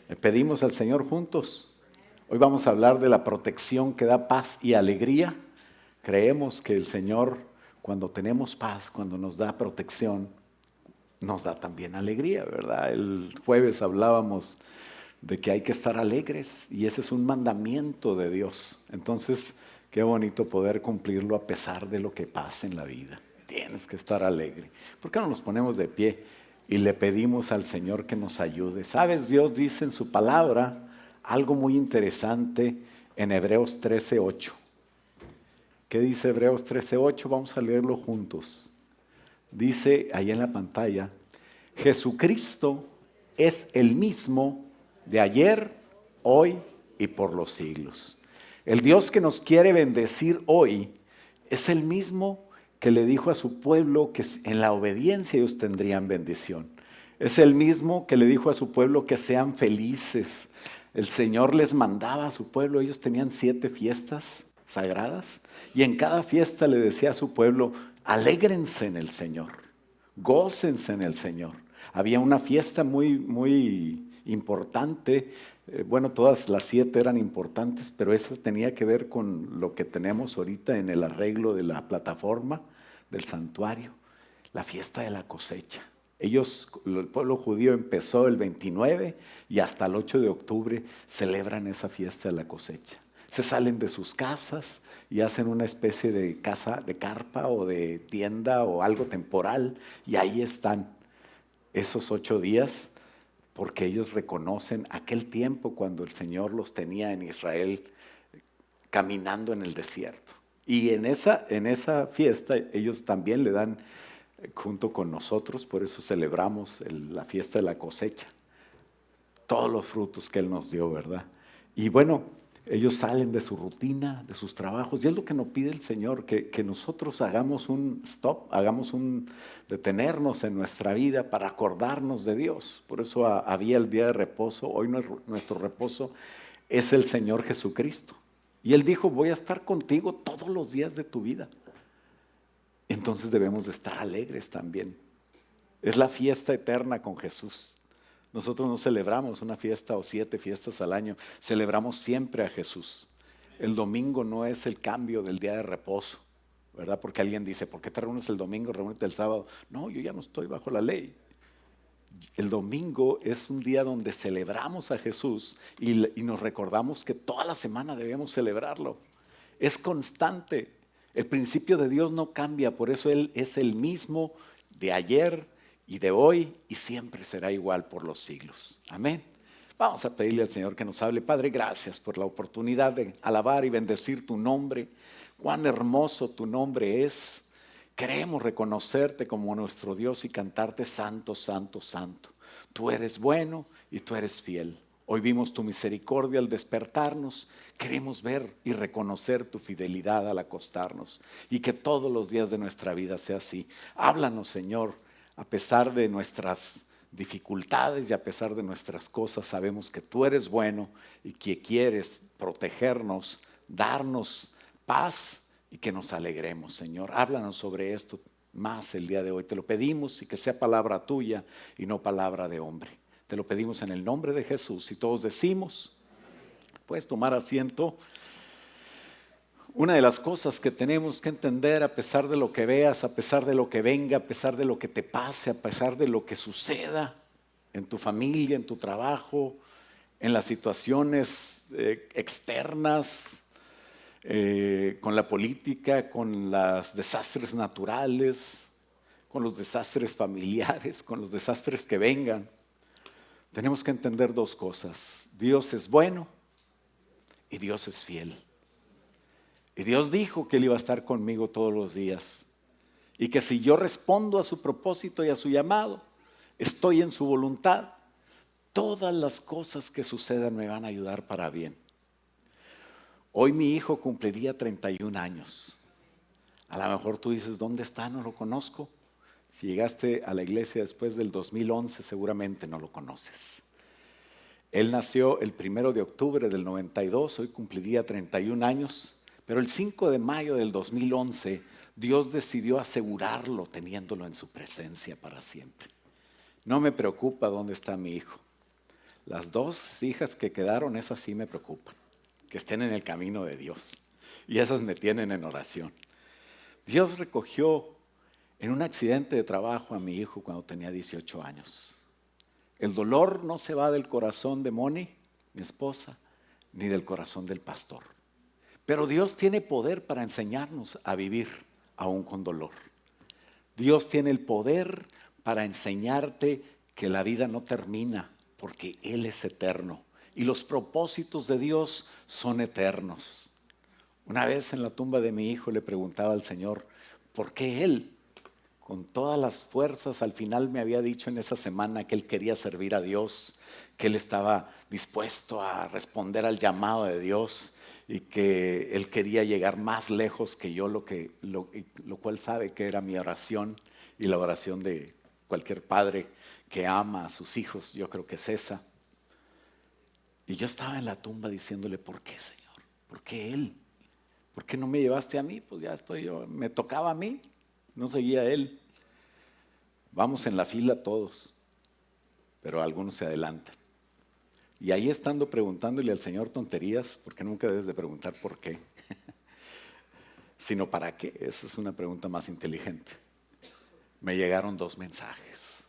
Le pedimos al Señor juntos. Hoy vamos a hablar de la protección que da paz y alegría. Creemos que el Señor, cuando tenemos paz, cuando nos da protección, nos da también alegría, ¿verdad? El jueves hablábamos de que hay que estar alegres y ese es un mandamiento de Dios. Entonces, qué bonito poder cumplirlo a pesar de lo que pase en la vida. Tienes que estar alegre. ¿Por qué no nos ponemos de pie y le pedimos al Señor que nos ayude? ¿Sabes? Dios dice en su palabra algo muy interesante en Hebreos 13:8. ¿Qué dice Hebreos 13:8? Vamos a leerlo juntos. Dice ahí en la pantalla, Jesucristo es el mismo de ayer, hoy y por los siglos. El Dios que nos quiere bendecir hoy es el mismo que le dijo a su pueblo que en la obediencia ellos tendrían bendición. Es el mismo que le dijo a su pueblo que sean felices. El Señor les mandaba a su pueblo, ellos tenían 7 fiestas sagradas y en cada fiesta le decía a su pueblo, alégrense en el Señor, gócense en el Señor. Había una fiesta muy importante, bueno, todas las 7 eran importantes, pero esa tenía que ver con lo que tenemos ahorita en el arreglo de la plataforma del santuario, la fiesta de la cosecha. Ellos, el pueblo judío empezó el 29 y hasta el 8 de octubre celebran esa fiesta de la cosecha. Se salen de sus casas y hacen una especie de casa, de carpa o de tienda o algo temporal y ahí están esos 8 días porque ellos reconocen aquel tiempo cuando el Señor los tenía en Israel caminando en el desierto. Y en esa fiesta ellos también le dan junto con nosotros, por eso celebramos la fiesta de la cosecha, todos los frutos que Él nos dio, ¿verdad? Y bueno, ellos salen de su rutina, de sus trabajos, y es lo que nos pide el Señor, que nosotros hagamos un stop, detenernos en nuestra vida para acordarnos de Dios. Por eso había el día de reposo, hoy nuestro reposo es el Señor Jesucristo. Y Él dijo, voy a estar contigo todos los días de tu vida. Entonces debemos de estar alegres también. Es la fiesta eterna con Jesús. Nosotros no celebramos una fiesta o 7 fiestas al año, celebramos siempre a Jesús. El domingo no es el cambio del día de reposo, ¿verdad? Porque alguien dice, ¿por qué te reúnes el domingo, reúnete el sábado? No, yo ya no estoy bajo la ley. El domingo es un día donde celebramos a Jesús y nos recordamos que toda la semana debemos celebrarlo. Es constante. El principio de Dios no cambia, por eso Él es el mismo de ayer y de hoy y siempre será igual por los siglos. Amén. Vamos a pedirle al Señor que nos hable. Padre, gracias por la oportunidad de alabar y bendecir tu nombre. Cuán hermoso tu nombre es. Queremos reconocerte como nuestro Dios y cantarte santo, santo, santo. Tú eres bueno y tú eres fiel. Hoy vimos tu misericordia al despertarnos. Queremos ver y reconocer tu fidelidad al acostarnos. Y que todos los días de nuestra vida sea así. Háblanos, Señor, a pesar de nuestras dificultades y a pesar de nuestras cosas. Sabemos que tú eres bueno y que quieres protegernos, darnos paz y que nos alegremos, Señor. Háblanos sobre esto más el día de hoy. Te lo pedimos y que sea palabra tuya y no palabra de hombre. Te lo pedimos en el nombre de Jesús. Y todos decimos, puedes tomar asiento. Una de las cosas que tenemos que entender a pesar de lo que veas, a pesar de lo que venga, a pesar de lo que te pase, a pesar de lo que suceda en tu familia, en tu trabajo, en las situaciones externas, con la política, con los desastres naturales, con los desastres familiares, con los desastres que vengan. Tenemos que entender 2 cosas. Dios es bueno y Dios es fiel. Y Dios dijo que Él iba a estar conmigo todos los días. Y que si yo respondo a su propósito y a su llamado, estoy en su voluntad, todas las cosas que sucedan me van a ayudar para bien. Hoy mi hijo cumpliría 31 años. A lo mejor tú dices, ¿dónde está? No lo conozco. Si llegaste a la iglesia después del 2011, seguramente no lo conoces. Él nació el 1 de octubre del 92, hoy cumpliría 31 años, pero el 5 de mayo del 2011, Dios decidió asegurarlo teniéndolo en su presencia para siempre. No me preocupa dónde está mi hijo. Las 2 hijas que quedaron, esas sí me preocupan, que estén en el camino de Dios. Y esas me tienen en oración. Dios recogió en un accidente de trabajo a mi hijo cuando tenía 18 años. El dolor no se va del corazón de Moni, mi esposa, ni del corazón del pastor. Pero Dios tiene poder para enseñarnos a vivir aún con dolor. Dios tiene el poder para enseñarte que la vida no termina, porque Él es eterno. Y los propósitos de Dios son eternos. Una vez en la tumba de mi hijo le preguntaba al Señor, ¿por qué Él? Con todas las fuerzas, al final me había dicho en esa semana que Él quería servir a Dios, que Él estaba dispuesto a responder al llamado de Dios y que Él quería llegar más lejos que yo, lo cual sabe que era mi oración y la oración de cualquier padre que ama a sus hijos. Yo creo que es esa. Y yo estaba en la tumba diciéndole, ¿por qué, Señor? ¿Por qué Él? ¿Por qué no me llevaste a mí? Pues ya estoy yo, me tocaba a mí. No seguía Él. Vamos en la fila todos, pero algunos se adelantan. Y ahí estando preguntándole al Señor tonterías, porque nunca debes de preguntar por qué, sino para qué. Esa es una pregunta más inteligente. Me llegaron 2 mensajes.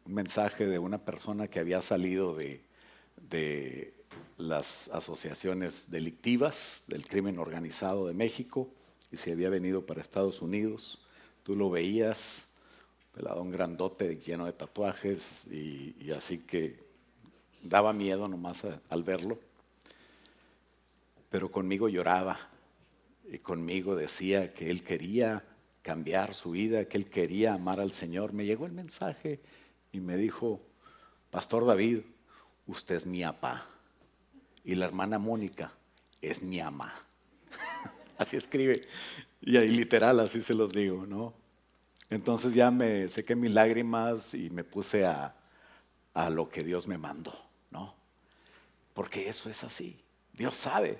Un mensaje de una persona que había salido de las asociaciones delictivas del crimen organizado de México y se había venido para Estados Unidos. Tú lo veías, peladón grandote, lleno de tatuajes y así que daba miedo nomás al verlo. Pero conmigo lloraba y conmigo decía que él quería cambiar su vida, que él quería amar al Señor. Me llegó el mensaje y me dijo, Pastor David, usted es mi papá y la hermana Mónica es mi mamá. Así escribe. Y ahí literal, así se los digo, ¿no? Entonces ya me sequé mis lágrimas y me puse a lo que Dios me mandó, ¿no? Porque eso es así. Dios sabe.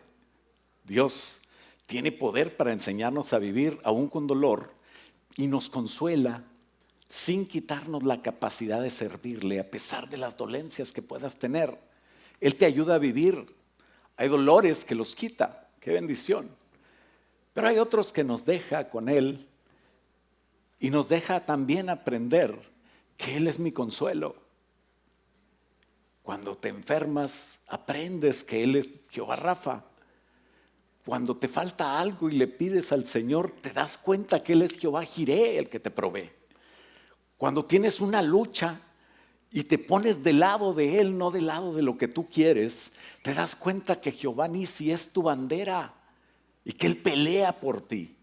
Dios tiene poder para enseñarnos a vivir aún con dolor y nos consuela sin quitarnos la capacidad de servirle a pesar de las dolencias que puedas tener. Él te ayuda a vivir. Hay dolores que los quita. ¡Qué bendición! Pero hay otros que nos deja con Él y nos deja también aprender que Él es mi consuelo. Cuando te enfermas, aprendes que Él es Jehová Rafa. Cuando te falta algo y le pides al Señor, te das cuenta que Él es Jehová Jireh, el que te provee. Cuando tienes una lucha y te pones del lado de Él, no del lado de lo que tú quieres, te das cuenta que Jehová Nisi es tu bandera y que Él pelea por ti,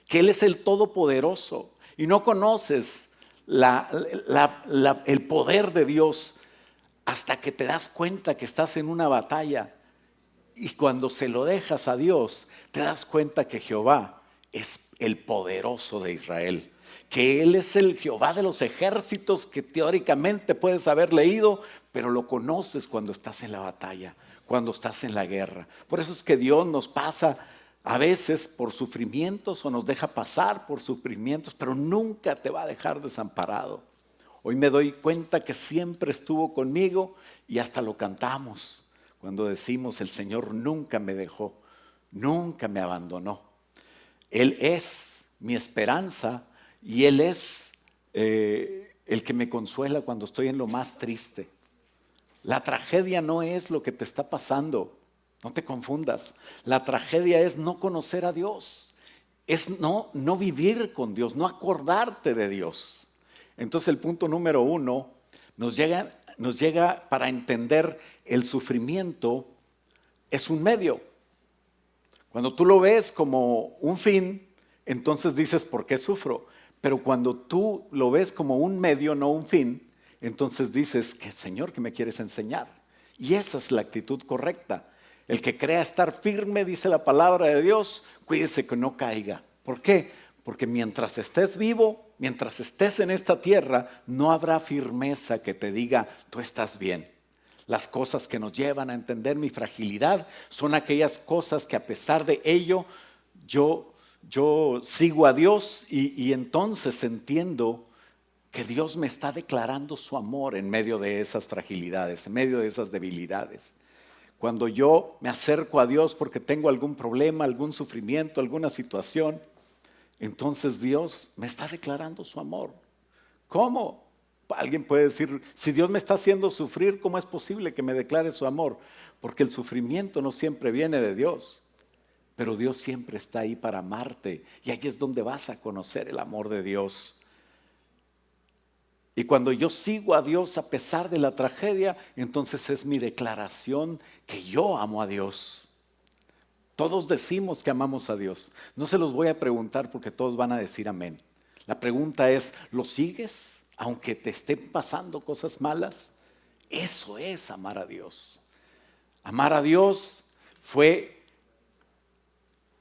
que Él es el Todopoderoso y no conoces el poder de Dios hasta que te das cuenta que estás en una batalla. Y cuando se lo dejas a Dios, te das cuenta que Jehová es el poderoso de Israel, que Él es el Jehová de los ejércitos que teóricamente puedes haber leído, pero lo conoces cuando estás en la batalla, cuando estás en la guerra. Por eso es que Dios nos pasa a veces por sufrimientos o nos deja pasar por sufrimientos, pero nunca te va a dejar desamparado. Hoy me doy cuenta que siempre estuvo conmigo y hasta lo cantamos. Cuando decimos, el Señor nunca me dejó, nunca me abandonó. Él es mi esperanza y Él es el que me consuela cuando estoy en lo más triste. La tragedia no es lo que te está pasando, no te confundas. La tragedia es no conocer a Dios, es no vivir con Dios, no acordarte de Dios. Entonces el punto número 1 nos llega para entender el sufrimiento es un medio. Cuando tú lo ves como un fin, entonces dices, ¿por qué sufro? Pero cuando tú lo ves como un medio, no un fin, entonces dices, ¿qué Señor que me quieres enseñar? Y esa es la actitud correcta. El que crea estar firme, dice la palabra de Dios, cuídese que no caiga. ¿Por qué? Porque mientras estés vivo, mientras estés en esta tierra, no habrá firmeza que te diga, tú estás bien. Las cosas que nos llevan a entender mi fragilidad son aquellas cosas que a pesar de ello, yo sigo a Dios y entonces entiendo que Dios me está declarando su amor en medio de esas fragilidades, en medio de esas debilidades. Cuando yo me acerco a Dios porque tengo algún problema, algún sufrimiento, alguna situación, entonces Dios me está declarando su amor. ¿Cómo? Alguien puede decir, si Dios me está haciendo sufrir, ¿cómo es posible que me declare su amor? Porque el sufrimiento no siempre viene de Dios, pero Dios siempre está ahí para amarte, y ahí es donde vas a conocer el amor de Dios. Y cuando yo sigo a Dios a pesar de la tragedia, entonces es mi declaración que yo amo a Dios. Todos decimos que amamos a Dios. No se los voy a preguntar porque todos van a decir amén. La pregunta es, ¿lo sigues aunque te estén pasando cosas malas? Eso es amar a Dios. Amar a Dios fue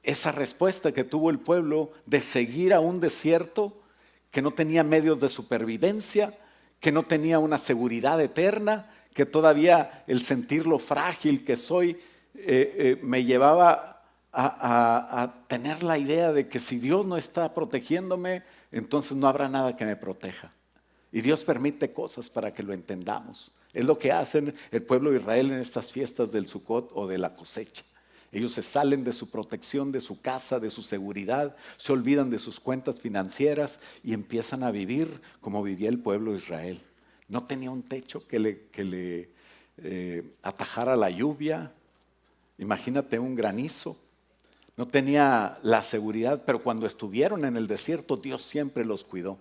esa respuesta que tuvo el pueblo de seguir a un desierto que no tenía medios de supervivencia, que no tenía una seguridad eterna, que todavía el sentir lo frágil que soy me llevaba a tener la idea de que si Dios no está protegiéndome, entonces no habrá nada que me proteja. Y Dios permite cosas para que lo entendamos. Es lo que hacen el pueblo de Israel en estas fiestas del Sucot o de la cosecha. Ellos se salen de su protección, de su casa, de su seguridad, se olvidan de sus cuentas financieras y empiezan a vivir como vivía el pueblo de Israel. No tenía un techo que le atajara la lluvia. Imagínate un granizo. No tenía la seguridad, pero cuando estuvieron en el desierto, Dios siempre los cuidó.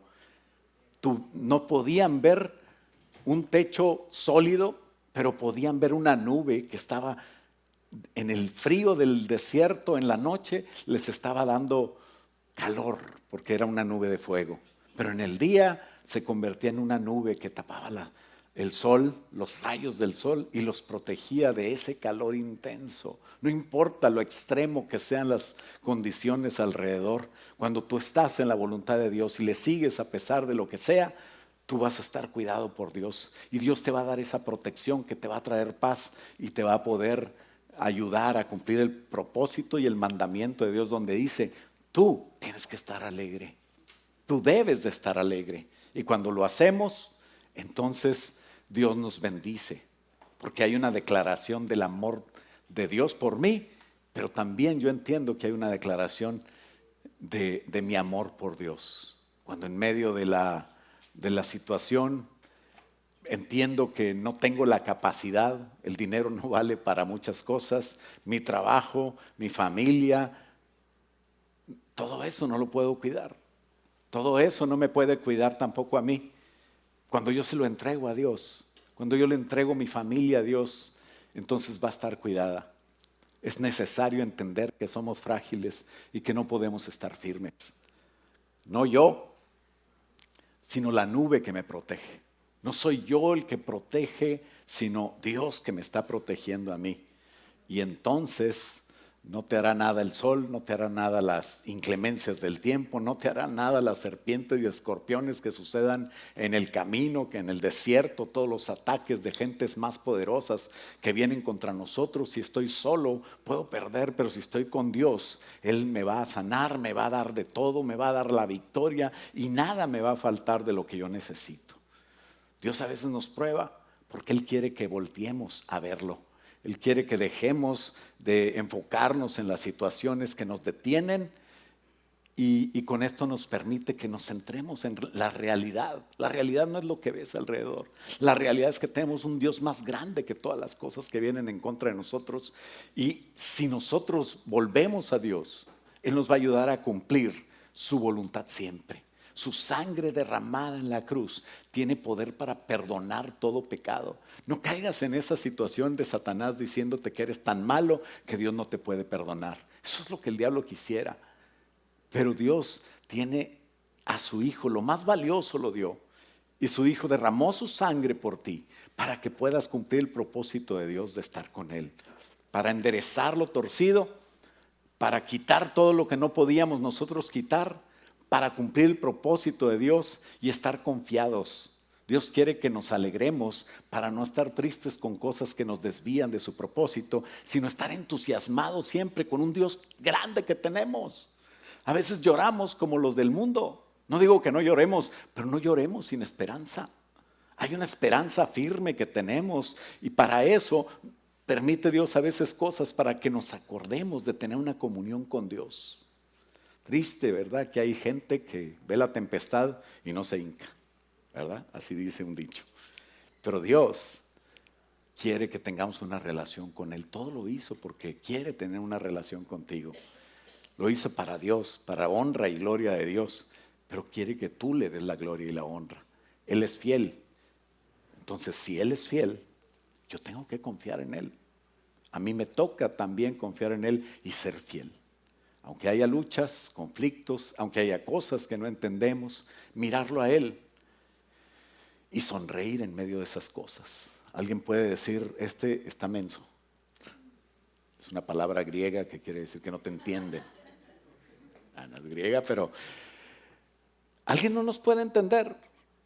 No podían ver un techo sólido, pero podían ver una nube que estaba en el frío del desierto, en la noche, les estaba dando calor, porque era una nube de fuego. Pero en el día se convertía en una nube que tapaba el sol, los rayos del sol, y los protegía de ese calor intenso. No importa lo extremo que sean las condiciones alrededor, cuando tú estás en la voluntad de Dios y le sigues a pesar de lo que sea, tú vas a estar cuidado por Dios. Y Dios te va a dar esa protección que te va a traer paz y te va a poder ayudar a cumplir el propósito y el mandamiento de Dios, donde dice, tú tienes que estar alegre, tú debes de estar alegre. Y cuando lo hacemos, entonces Dios nos bendice, porque hay una declaración del amor de Dios por mí, pero también yo entiendo que hay una declaración de mi amor por Dios. Cuando en medio de la situación entiendo que no tengo la capacidad, el dinero no vale para muchas cosas, mi trabajo, mi familia, todo eso no lo puedo cuidar. Todo eso no me puede cuidar tampoco a mí. Cuando yo se lo entrego a Dios, cuando yo le entrego mi familia a Dios, entonces va a estar cuidada. Es necesario entender que somos frágiles y que no podemos estar firmes. No yo, sino la nube que me protege. No soy yo el que protege, sino Dios que me está protegiendo a mí. Y entonces no te hará nada el sol, no te hará nada las inclemencias del tiempo, no te hará nada las serpientes y escorpiones que sucedan en el camino, que en el desierto, todos los ataques de gentes más poderosas que vienen contra nosotros. Si estoy solo, puedo perder, pero si estoy con Dios, Él me va a sanar, me va a dar de todo, me va a dar la victoria y nada me va a faltar de lo que yo necesito. Dios a veces nos prueba porque Él quiere que volteemos a verlo. Él quiere que dejemos de enfocarnos en las situaciones que nos detienen y con esto nos permite que nos centremos en la realidad. La realidad no es lo que ves alrededor. La realidad es que tenemos un Dios más grande que todas las cosas que vienen en contra de nosotros. Y si nosotros volvemos a Dios, Él nos va a ayudar a cumplir su voluntad siempre. Su sangre derramada en la cruz tiene poder para perdonar todo pecado. No caigas en esa situación de Satanás diciéndote que eres tan malo que Dios no te puede perdonar. Eso es lo que el diablo quisiera. Pero Dios tiene a su Hijo, lo más valioso lo dio. Y su Hijo derramó su sangre por ti para que puedas cumplir el propósito de Dios de estar con Él. Para enderezar lo torcido, para quitar todo lo que no podíamos nosotros quitar, para cumplir el propósito de Dios y estar confiados. Dios quiere que nos alegremos para no estar tristes con cosas que nos desvían de su propósito, sino estar entusiasmados siempre con un Dios grande que tenemos. A veces lloramos como los del mundo, No digo que no lloremos, pero no lloremos sin esperanza. Hay una esperanza firme que tenemos y para eso permite Dios a veces cosas para que nos acordemos de tener una comunión con Dios. Triste, ¿verdad? Que hay gente que ve la tempestad y no se hinca, ¿verdad? Así dice un dicho. Pero Dios quiere que tengamos una relación con Él. Todo lo hizo porque quiere tener una relación contigo. Lo hizo para Dios, para honra y gloria de Dios. Pero quiere que tú le des la gloria y la honra. Él es fiel. Entonces, si Él es fiel, yo tengo que confiar en Él. A mí me toca también confiar en Él y ser fiel. Aunque haya luchas, conflictos, aunque haya cosas que no entendemos, mirarlo a Él y sonreír en medio de esas cosas. Alguien puede decir, este está menso. Es una palabra griega que quiere decir que no te entienden. No es griega, pero alguien no nos puede entender.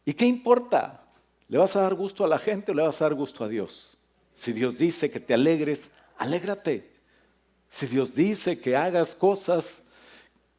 ¿Y qué importa? ¿Le vas a dar gusto a la gente o le vas a dar gusto a Dios? Si Dios dice que te alegres, alégrate. Si Dios dice que hagas cosas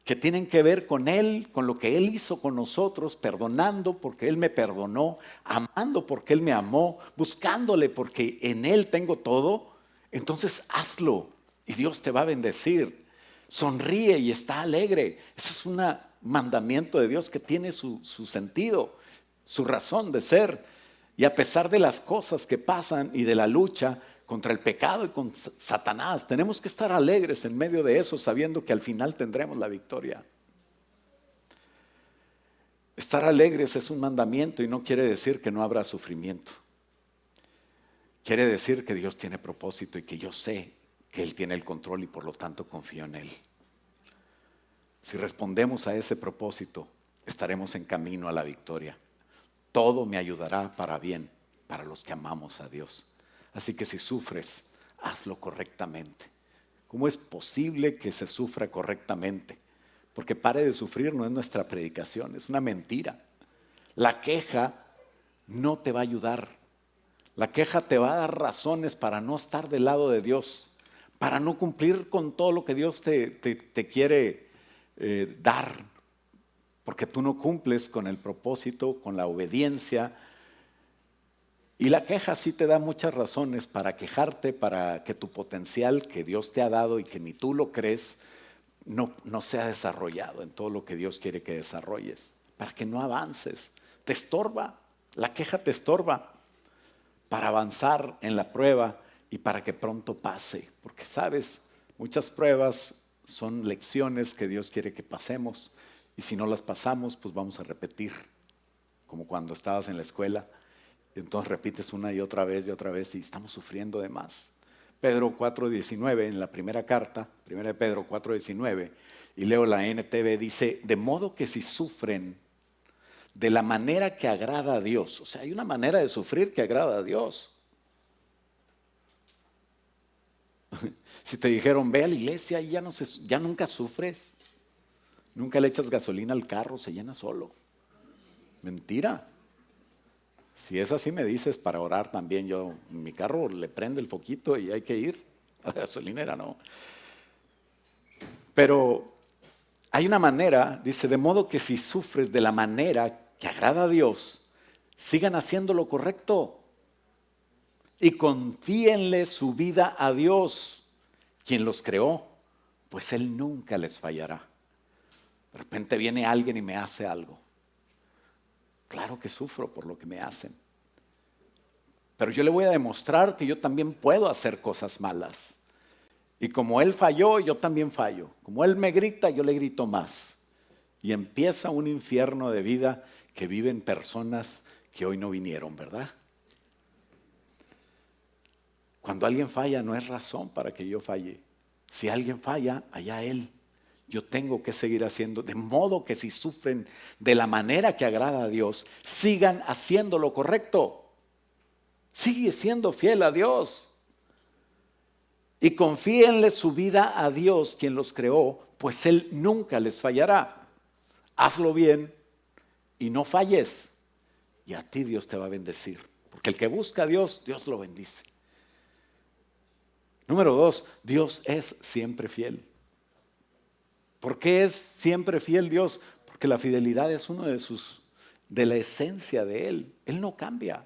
que tienen que ver con Él, con lo que Él hizo con nosotros, perdonando porque Él me perdonó, amando porque Él me amó, buscándole porque en Él tengo todo, entonces hazlo y Dios te va a bendecir. Sonríe y está alegre. Ese es un mandamiento de Dios que tiene su sentido, su razón de ser. Y a pesar de las cosas que pasan y de la lucha contra el pecado y con Satanás, tenemos que estar alegres en medio de eso, sabiendo que al final tendremos la victoria. Estar alegres es un mandamiento y no quiere decir que no habrá sufrimiento. Quiere decir que Dios tiene propósito y que yo sé que Él tiene el control y por lo tanto confío en Él. Si respondemos a ese propósito, estaremos en camino a la victoria. Todo me ayudará para bien, para los que amamos a Dios. Así que si sufres, hazlo correctamente. ¿Cómo es posible que se sufra correctamente? Porque pare de sufrir no es nuestra predicación, es una mentira. La queja no te va a ayudar. La queja te va a dar razones para no estar del lado de Dios, para no cumplir con todo lo que Dios te quiere dar, porque tú no cumples con el propósito, con la obediencia. Y la queja sí te da muchas razones para quejarte, para que tu potencial que Dios te ha dado y que ni tú lo crees, no sea desarrollado en todo lo que Dios quiere que desarrolles, para que no avances. Te estorba, la queja te estorba para avanzar en la prueba y para que pronto pase. Porque sabes, muchas pruebas son lecciones que Dios quiere que pasemos y si no las pasamos, pues vamos a repetir, como cuando estabas en la escuela. Y entonces repites una y otra vez y estamos sufriendo de más. Pedro 4:19 en la primera carta, 1 de Pedro 4:19, y leo la NTV, dice, de modo que si sufren de la manera que agrada a Dios, o sea, hay una manera de sufrir que agrada a Dios. Si te dijeron, ve a la iglesia y ya nunca sufres, nunca le echas gasolina al carro, se llena solo. Mentira. Si es así me dices para orar también, mi carro le prende el foquito y hay que ir a la gasolinera, no. Pero hay una manera, dice, de modo que si sufres de la manera que agrada a Dios, sigan haciendo lo correcto y confíenle su vida a Dios, quien los creó, pues Él nunca les fallará. De repente viene alguien y me hace algo. Claro que sufro por lo que me hacen. Pero yo le voy a demostrar que yo también puedo hacer cosas malas. Y como Él falló, yo también fallo. Como Él me grita, yo le grito más. Y empieza un infierno de vida que viven personas que hoy no vinieron, ¿verdad? Cuando alguien falla, no es razón para que yo falle. Si alguien falla, allá Él. Yo tengo que seguir haciendo, de modo que si sufren de la manera que agrada a Dios, sigan haciendo lo correcto. Sigue siendo fiel a Dios. Y confíenle su vida a Dios, quien los creó, pues Él nunca les fallará. Hazlo bien y no falles. Y a ti Dios te va a bendecir. Porque el que busca a Dios, Dios lo bendice. Número 2, Dios es siempre fiel. ¿Por qué es siempre fiel Dios? Porque porque la fidelidad es uno de la esencia de Él. Él no cambia.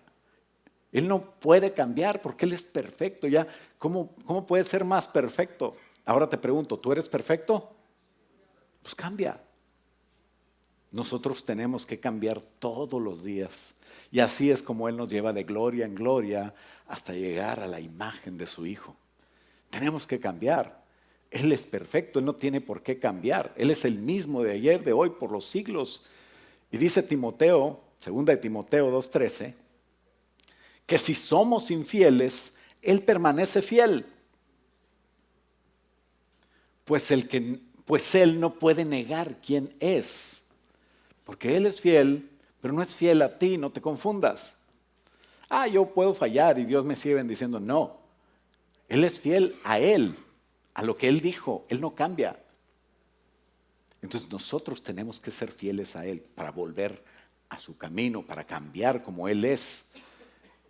Él no puede cambiar porque Él es perfecto. Ya, ¿cómo puede ser más perfecto? Ahora te pregunto, ¿tú eres perfecto? Pues cambia. Nosotros tenemos que cambiar todos los días. Y así es como Él nos lleva de gloria en gloria hasta llegar a la imagen de su Hijo. Tenemos que cambiar. Él es perfecto, Él no tiene por qué cambiar. Él es el mismo de ayer, de hoy, por los siglos. Y dice Timoteo, 2 Timoteo 2:13, que si somos infieles, Él permanece fiel. Pues Él no puede negar quién es. Porque Él es fiel, pero no es fiel a ti, no te confundas. Yo puedo fallar y Dios me sigue bendiciendo. No, Él es fiel a Él, a lo que Él dijo. Él no cambia. Entonces nosotros tenemos que ser fieles a Él para volver a su camino, para cambiar como Él es.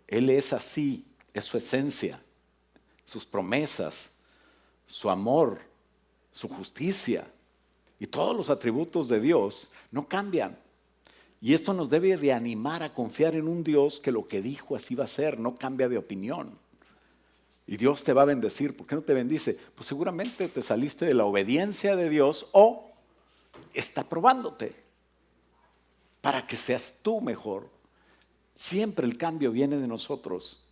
Él es así, es su esencia, sus promesas, su amor, su justicia y todos los atributos de Dios no cambian. Y esto nos debe de animar a confiar en un Dios que lo que dijo así va a ser, no cambia de opinión. Y Dios te va a bendecir. ¿Por qué no te bendice? Pues seguramente te saliste de la obediencia de Dios o está probándote para que seas tú mejor. Siempre el cambio viene de nosotros.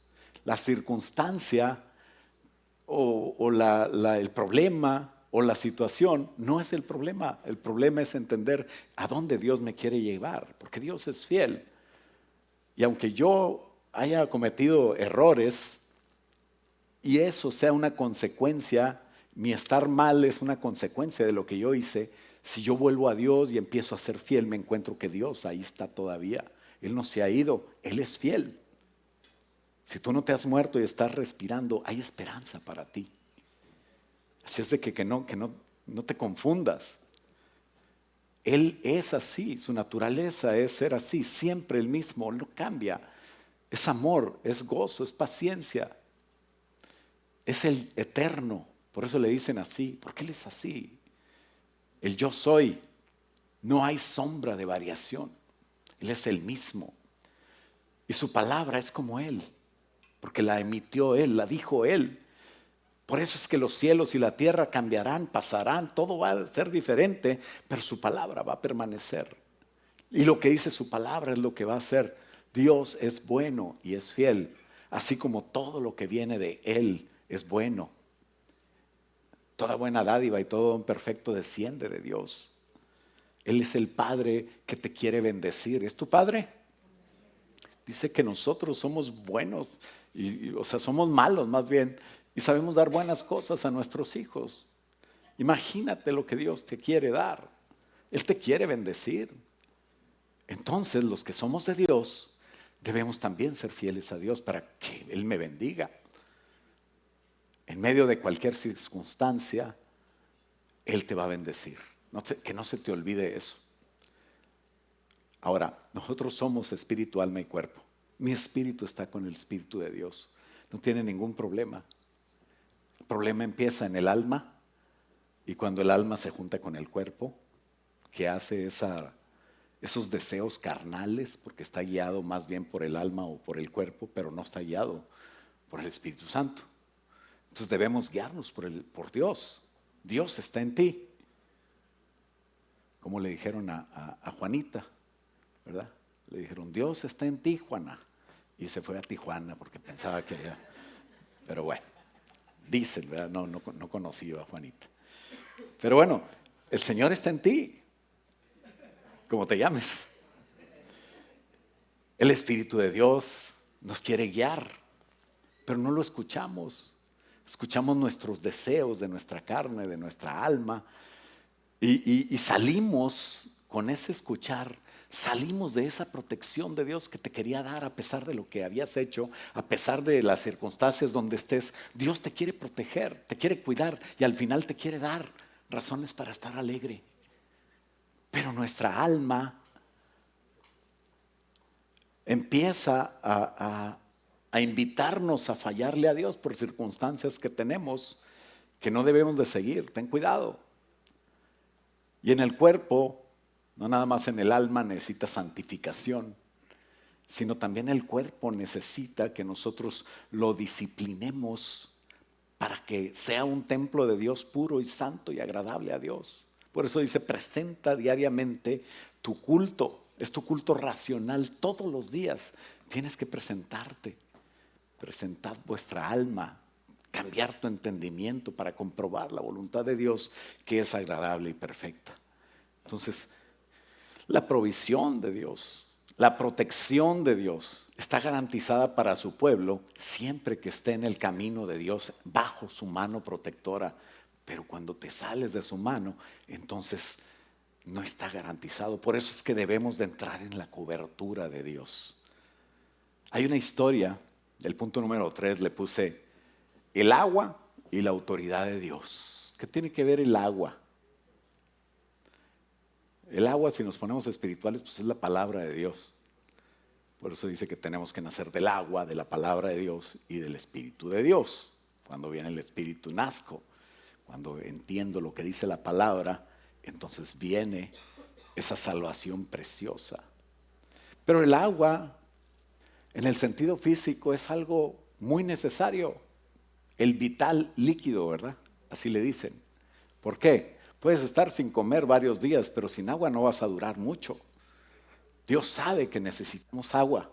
La circunstancia o el problema o la situación no es el problema. El problema es entender a dónde Dios me quiere llevar, porque Dios es fiel. Y aunque yo haya cometido errores y eso sea una consecuencia, mi estar mal es una consecuencia de lo que yo hice, si yo vuelvo a Dios y empiezo a ser fiel, me encuentro que Dios ahí está todavía. Él no se ha ido, Él es fiel. Si tú no te has muerto y estás respirando, hay esperanza para ti. Así es de que no te confundas. Él es así, su naturaleza es ser así, siempre el mismo, no cambia. Es amor, es gozo, es paciencia. Es el eterno, por eso le dicen así, porque Él es así. El yo soy, no hay sombra de variación. Él es el mismo. Y su palabra es como Él, porque la emitió Él, la dijo Él. Por eso es que los cielos y la tierra cambiarán, pasarán, todo va a ser diferente, pero su palabra va a permanecer. Y lo que dice su palabra es lo que va a ser. Dios es bueno y es fiel, así como todo lo que viene de Él es bueno. Toda buena dádiva y todo don perfecto desciende de Dios. Él es el Padre que te quiere bendecir. ¿Es tu Padre? Dice que nosotros somos buenos, o sea, somos malos más bien, y sabemos dar buenas cosas a nuestros hijos. Imagínate lo que Dios te quiere dar. Él te quiere bendecir. Entonces, los que somos de Dios, debemos también ser fieles a Dios para que Él me bendiga. En medio de cualquier circunstancia, Él te va a bendecir. Que no se te olvide eso. Ahora, nosotros somos espíritu, alma y cuerpo. Mi espíritu está con el Espíritu de Dios. No tiene ningún problema. El problema empieza en el alma y cuando el alma se junta con el cuerpo, que hace esos deseos carnales, porque está guiado más bien por el alma o por el cuerpo, pero no está guiado por el Espíritu Santo. Entonces debemos guiarnos por Dios. Dios está en ti. Como le dijeron a Juanita, ¿verdad? Le dijeron, Dios está en ti, Juana. Y se fue a Tijuana porque pensaba que allá. Pero bueno, dicen, ¿verdad? No conocía a Juanita. Pero bueno, el Señor está en ti, como te llames. El Espíritu de Dios nos quiere guiar, pero no lo escuchamos. Escuchamos nuestros deseos de nuestra carne, de nuestra alma. Y salimos con ese escuchar, salimos de esa protección de Dios que te quería dar a pesar de lo que habías hecho, a pesar de las circunstancias donde estés. Dios te quiere proteger, te quiere cuidar y al final te quiere dar razones para estar alegre. Pero nuestra alma empieza a invitarnos a fallarle a Dios por circunstancias que tenemos que no debemos de seguir. Ten cuidado. Y en el cuerpo No nada más en el alma necesita santificación, sino también el cuerpo necesita que nosotros lo disciplinemos para que sea un templo de Dios puro y santo y agradable a Dios. Por eso dice, presenta diariamente tu culto. Es tu culto racional todos los días. Tienes que presentarte. Presentad vuestra alma, cambiar tu entendimiento para comprobar la voluntad de Dios que es agradable y perfecta. Entonces, la provisión de Dios, la protección de Dios está garantizada para su pueblo siempre que esté en el camino de Dios, bajo su mano protectora. Pero cuando te sales de su mano, entonces no está garantizado. Por eso es que debemos de entrar en la cobertura de Dios. Hay una historia, del punto número 3 le puse el agua y la autoridad de Dios. ¿Qué tiene que ver el agua? El agua, si nos ponemos espirituales, pues es la palabra de Dios. Por eso dice que tenemos que nacer del agua, de la palabra de Dios y del Espíritu de Dios. Cuando viene el Espíritu nazco, cuando entiendo lo que dice la palabra, entonces viene esa salvación preciosa. Pero el agua, en el sentido físico, es algo muy necesario. El vital líquido, ¿verdad? Así le dicen. ¿Por qué? Puedes estar sin comer varios días, pero sin agua no vas a durar mucho. Dios sabe que necesitamos agua.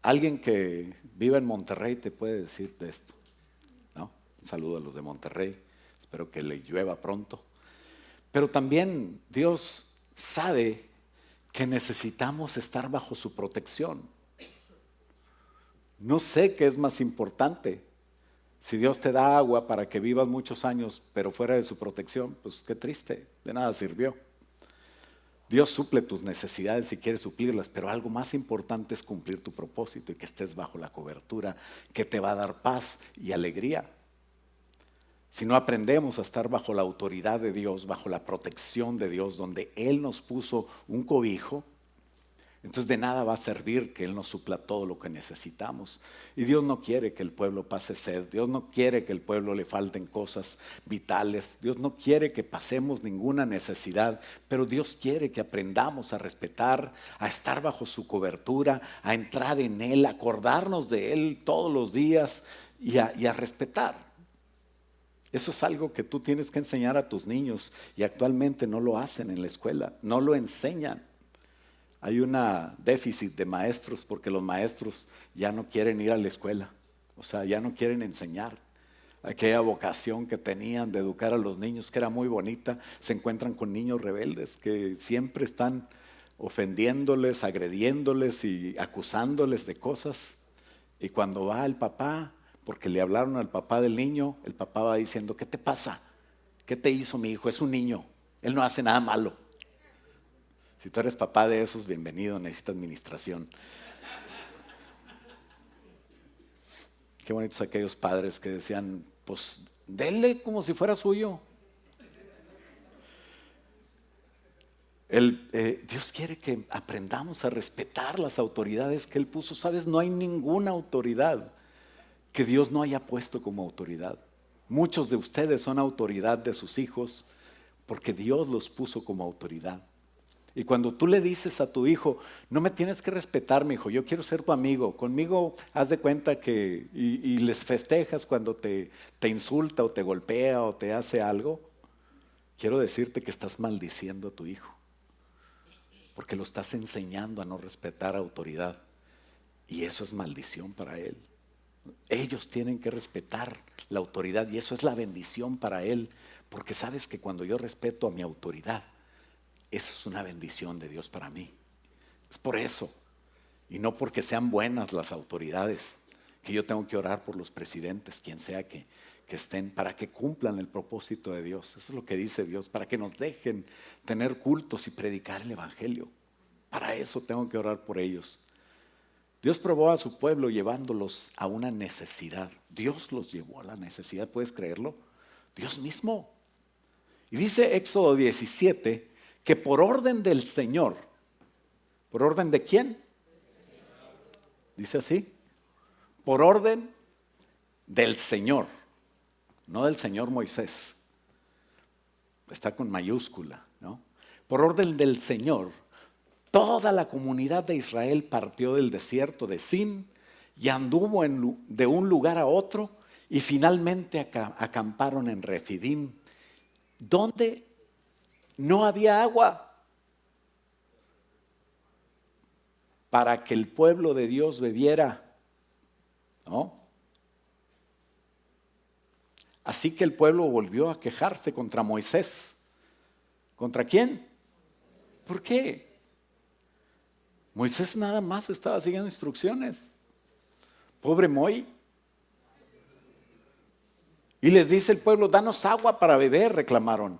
Alguien que viva en Monterrey te puede decir de esto, ¿no? Un saludo a los de Monterrey. Espero que le llueva pronto. Pero también Dios sabe que necesitamos estar bajo su protección. No sé qué es más importante. Si Dios te da agua para que vivas muchos años, pero fuera de su protección, pues qué triste, de nada sirvió. Dios suple tus necesidades si quieres suplirlas, pero algo más importante es cumplir tu propósito y que estés bajo la cobertura que te va a dar paz y alegría. Si no aprendemos a estar bajo la autoridad de Dios, bajo la protección de Dios, donde Él nos puso un cobijo, entonces de nada va a servir que Él nos supla todo lo que necesitamos. Y Dios no quiere que el pueblo pase sed, Dios no quiere que el pueblo le falten cosas vitales, Dios no quiere que pasemos ninguna necesidad, pero Dios quiere que aprendamos a respetar, a estar bajo su cobertura, a entrar en Él, a acordarnos de Él todos los días y a respetar. Eso es algo que tú tienes que enseñar a tus niños y actualmente no lo hacen en la escuela, no lo enseñan. Hay un déficit de maestros porque los maestros ya no quieren ir a la escuela, o sea, ya no quieren enseñar. Aquella vocación que tenían de educar a los niños, que era muy bonita, se encuentran con niños rebeldes que siempre están ofendiéndoles, agrediéndoles y acusándoles de cosas. Y cuando va el papá, porque le hablaron al papá del niño, el papá va diciendo, ¿qué te pasa? ¿Qué te hizo mi hijo? Es un niño, él no hace nada malo. Si tú eres papá de esos, bienvenido, necesitas administración. Qué bonitos aquellos padres que decían, pues denle como si fuera suyo. Dios quiere que aprendamos a respetar las autoridades que Él puso. ¿Sabes? No hay ninguna autoridad que Dios no haya puesto como autoridad. Muchos de ustedes son autoridad de sus hijos porque Dios los puso como autoridad. Y cuando tú le dices a tu hijo, no me tienes que respetar, mi hijo, yo quiero ser tu amigo, conmigo haz de cuenta que, y les festejas cuando te insulta o te golpea o te hace algo, quiero decirte que estás maldiciendo a tu hijo, porque lo estás enseñando a no respetar autoridad, y eso es maldición para él. Ellos tienen que respetar la autoridad y eso es la bendición para él, porque sabes que cuando yo respeto a mi autoridad, eso es una bendición de Dios para mí. Es por eso, y no porque sean buenas las autoridades, que yo tengo que orar por los presidentes, quien sea que estén, para que cumplan el propósito de Dios. Eso es lo que dice Dios, para que nos dejen tener cultos y predicar el evangelio. Para eso tengo que orar por ellos. Dios probó a su pueblo llevándolos a una necesidad. Dios los llevó a la necesidad, ¿puedes creerlo? Dios mismo. Y dice Éxodo 17 que por orden del Señor, ¿por orden de quién? Dice así, por orden del Señor, no del Señor Moisés. Está con mayúscula, ¿no? por orden del Señor, toda la comunidad de Israel partió del desierto de Sin y anduvo de un lugar a otro y finalmente acamparon en Refidim, donde no había agua para que el pueblo de Dios bebiera, ¿no? Así que el pueblo volvió a quejarse contra Moisés. ¿Contra quién? ¿Por qué? Moisés nada más estaba siguiendo instrucciones. Pobre Moy. Y les dice el pueblo, danos agua para beber, reclamaron.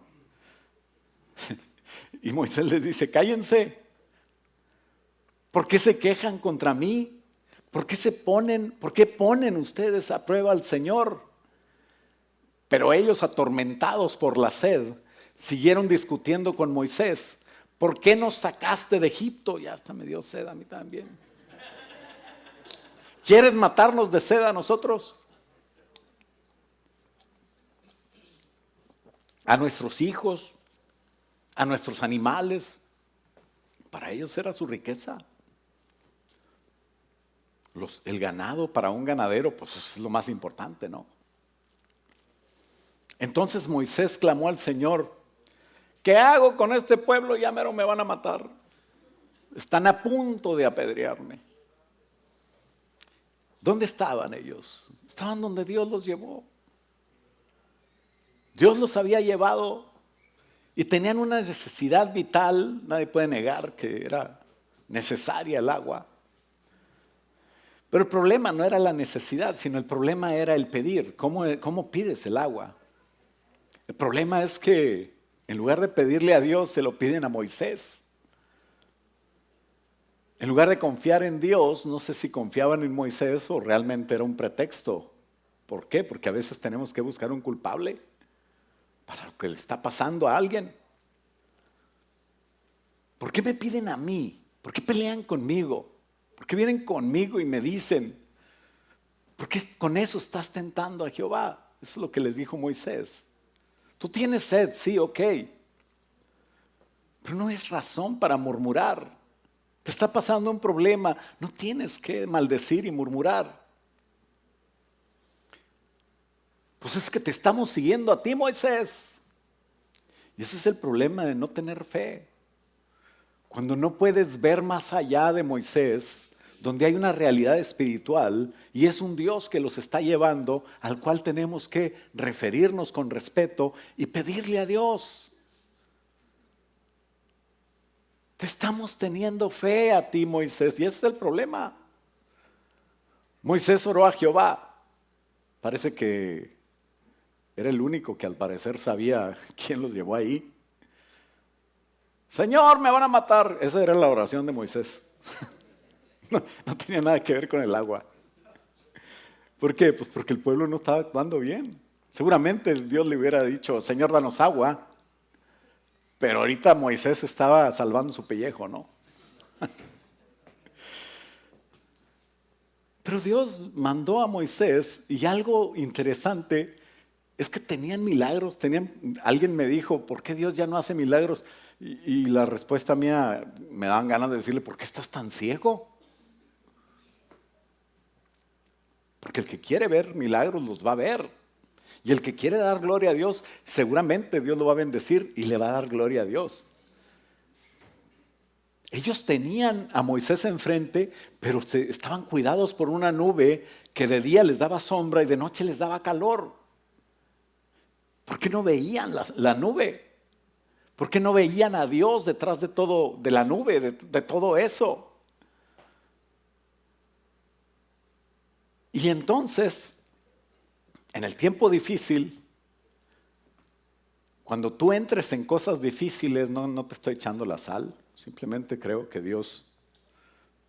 Y Moisés les dice, cállense. ¿Por qué se quejan contra mí? ¿Por qué ponen ustedes a prueba al Señor? Pero ellos, atormentados por la sed, siguieron discutiendo con Moisés. ¿Por qué nos sacaste de Egipto? Ya hasta me dio sed a mí también. ¿Quieres matarnos de sed a nosotros? A nuestros hijos, a nuestros animales. Para ellos era su riqueza. El ganado para un ganadero, pues es lo más importante, ¿no? Entonces Moisés clamó al Señor, ¿qué hago con este pueblo? Ya mero me van a matar. Están a punto de apedrearme. ¿Dónde estaban ellos? Estaban donde Dios los llevó. Dios los había llevado y tenían una necesidad vital. Nadie puede negar que era necesaria el agua. Pero el problema no era la necesidad, sino el problema era el pedir. ¿Cómo pides el agua? El problema es que en lugar de pedirle a Dios, se lo piden a Moisés. En lugar de confiar en Dios, no sé si confiaban en Moisés o realmente era un pretexto. ¿Por qué? Porque a veces tenemos que buscar un culpable para lo que le está pasando a alguien. ¿Por qué me piden a mí? ¿Por qué pelean conmigo? ¿Por qué vienen conmigo y me dicen? ¿Por qué con eso estás tentando a Jehová? Eso es lo que les dijo Moisés. Tú tienes sed, sí, ok. Pero no es razón para murmurar. Te está pasando un problema, no tienes que maldecir y murmurar. Pues es que te estamos siguiendo a ti, Moisés. Y ese es el problema de no tener fe. Cuando no puedes ver más allá de Moisés, donde hay una realidad espiritual y es un Dios que los está llevando, al cual tenemos que referirnos con respeto y pedirle a Dios. Te estamos teniendo fe a ti, Moisés, y ese es el problema. Moisés oró a Jehová. Parece que era el único que al parecer sabía quién los llevó ahí. Señor, me van a matar. Esa era la oración de Moisés. No tenía nada que ver con el agua. ¿Por qué? Pues porque el pueblo no estaba actuando bien. Seguramente Dios le hubiera dicho, Señor, danos agua. Pero ahorita Moisés estaba salvando su pellejo, ¿no? Pero Dios mandó a Moisés y algo interesante es que tenían milagros. Alguien me dijo, ¿por qué Dios ya no hace milagros? Y la respuesta mía, me daban ganas de decirle, ¿por qué estás tan ciego? Porque el que quiere ver milagros los va a ver. Y el que quiere dar gloria a Dios, seguramente Dios lo va a bendecir y le va a dar gloria a Dios. Ellos tenían a Moisés enfrente, pero estaban cuidados por una nube que de día les daba sombra y de noche les daba calor. ¿Por qué no veían la nube? ¿Por qué no veían a Dios detrás de todo, de la nube, de todo eso? Y entonces, en el tiempo difícil, cuando tú entres en cosas difíciles, no te estoy echando la sal, simplemente creo que Dios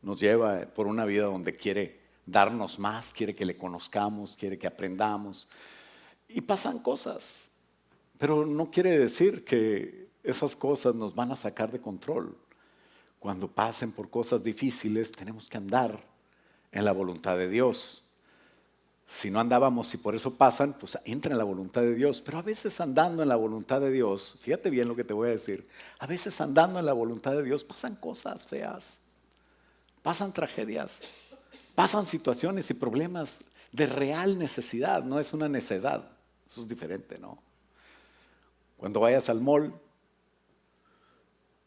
nos lleva por una vida donde quiere darnos más, quiere que le conozcamos, quiere que aprendamos. Y pasan cosas, pero no quiere decir que esas cosas nos van a sacar de control. Cuando pasen por cosas difíciles, tenemos que andar en la voluntad de Dios. Si no andábamos y por eso pasan, pues entra en la voluntad de Dios. Pero a veces andando en la voluntad de Dios, fíjate bien lo que te voy a decir, a veces andando en la voluntad de Dios pasan cosas feas, pasan tragedias, pasan situaciones y problemas de real necesidad, no es una necedad. Eso es diferente, ¿no? Cuando vayas al mall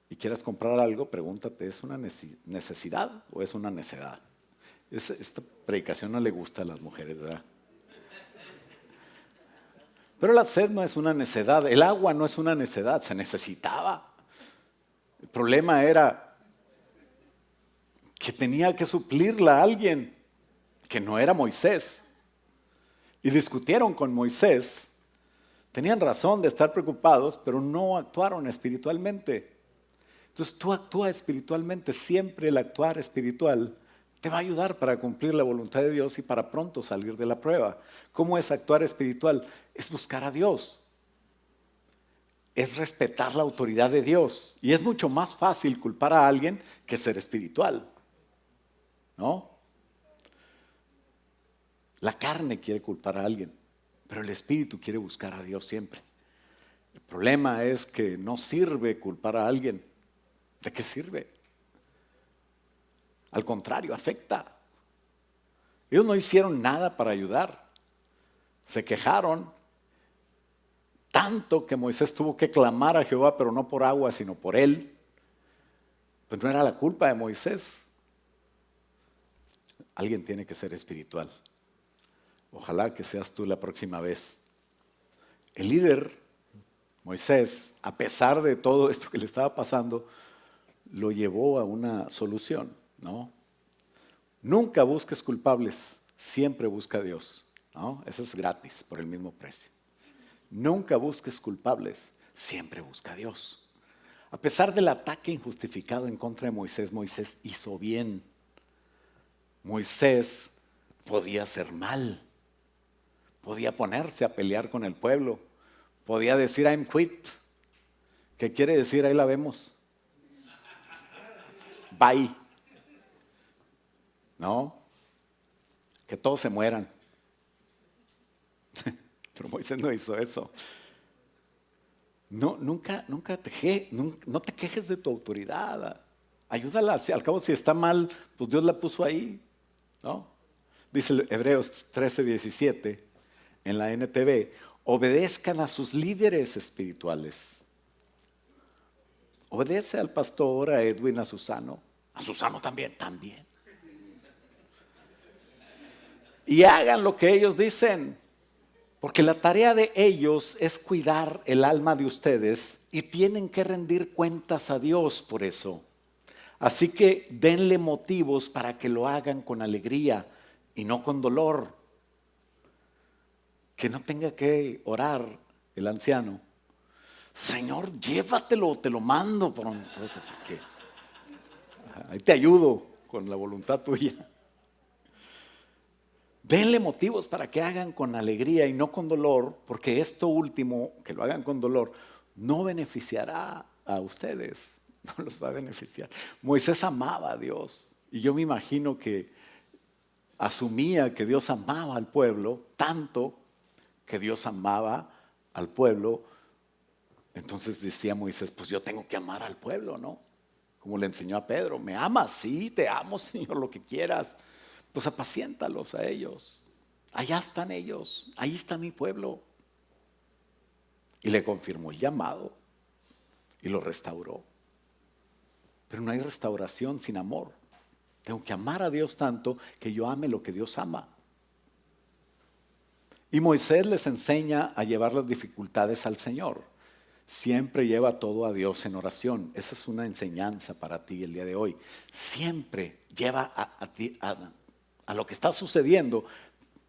y quieras comprar algo, pregúntate, ¿es una necesidad o es una necedad? Esta predicación no le gusta a las mujeres, ¿verdad? Pero la sed no es una necedad, el agua no es una necedad, se necesitaba. El problema era que tenía que suplirla a alguien, que no era Moisés. Y discutieron con Moisés, tenían razón de estar preocupados, pero no actuaron espiritualmente. Entonces tú actúa espiritualmente, siempre el actuar espiritual te va a ayudar para cumplir la voluntad de Dios y para pronto salir de la prueba. ¿Cómo es actuar espiritual? Es buscar a Dios. Es respetar la autoridad de Dios. Y es mucho más fácil culpar a alguien que ser espiritual, ¿no? La carne quiere culpar a alguien, pero el espíritu quiere buscar a Dios siempre. El problema es que no sirve culpar a alguien. ¿De qué sirve? Al contrario, afecta. Ellos no hicieron nada para ayudar. Se quejaron tanto que Moisés tuvo que clamar a Jehová, pero no por agua, sino por él. Pues no era la culpa de Moisés. Alguien tiene que ser espiritual. Ojalá que seas tú la próxima vez. El líder, Moisés, a pesar de todo esto que le estaba pasando, lo llevó a una solución, ¿no? Nunca busques culpables, siempre busca a Dios, ¿no? Eso es gratis, por el mismo precio. Nunca busques culpables, siempre busca a Dios. A pesar del ataque injustificado en contra de Moisés, Moisés hizo bien. Moisés podía hacer mal, podía ponerse a pelear con el pueblo, podía decir I'm quit, ¿qué quiere decir? Ahí la vemos. Bye. ¿No? Que todos se mueran. Pero Moisés no hizo eso. No, nunca no te quejes de tu autoridad. Ayúdala. Al cabo, si está mal, pues Dios la puso ahí, ¿no? Dice Hebreos 13:17 en la NTV, obedezcan a sus líderes espirituales. Obedece al pastor, a Edwin, a Susano también. Y hagan lo que ellos dicen, porque la tarea de ellos es cuidar el alma de ustedes y tienen que rendir cuentas a Dios por eso. Así que denle motivos para que lo hagan con alegría y no con dolor. Que no tenga que orar el anciano. Señor, llévatelo, te lo mando pronto, porque ahí te ayudo con la voluntad tuya. Denle motivos para que hagan con alegría y no con dolor, porque esto último, que lo hagan con dolor, no beneficiará a ustedes, no los va a beneficiar. Moisés amaba a Dios y yo me imagino que asumía que Dios amaba al pueblo, tanto que Dios amaba al pueblo. Entonces decía Moisés, pues yo tengo que amar al pueblo, ¿no? Como le enseñó a Pedro, ¿me amas? Sí, te amo, Señor, lo que quieras. Pues apaciéntalos a ellos. Allá están ellos, ahí está mi pueblo. Y le confirmó el llamado y lo restauró. Pero no hay restauración sin amor. Tengo que amar a Dios tanto que yo ame lo que Dios ama. Y Moisés les enseña a llevar las dificultades al Señor. Siempre lleva todo a Dios en oración. Esa es una enseñanza para ti el día de hoy. Siempre lleva a lo que está sucediendo,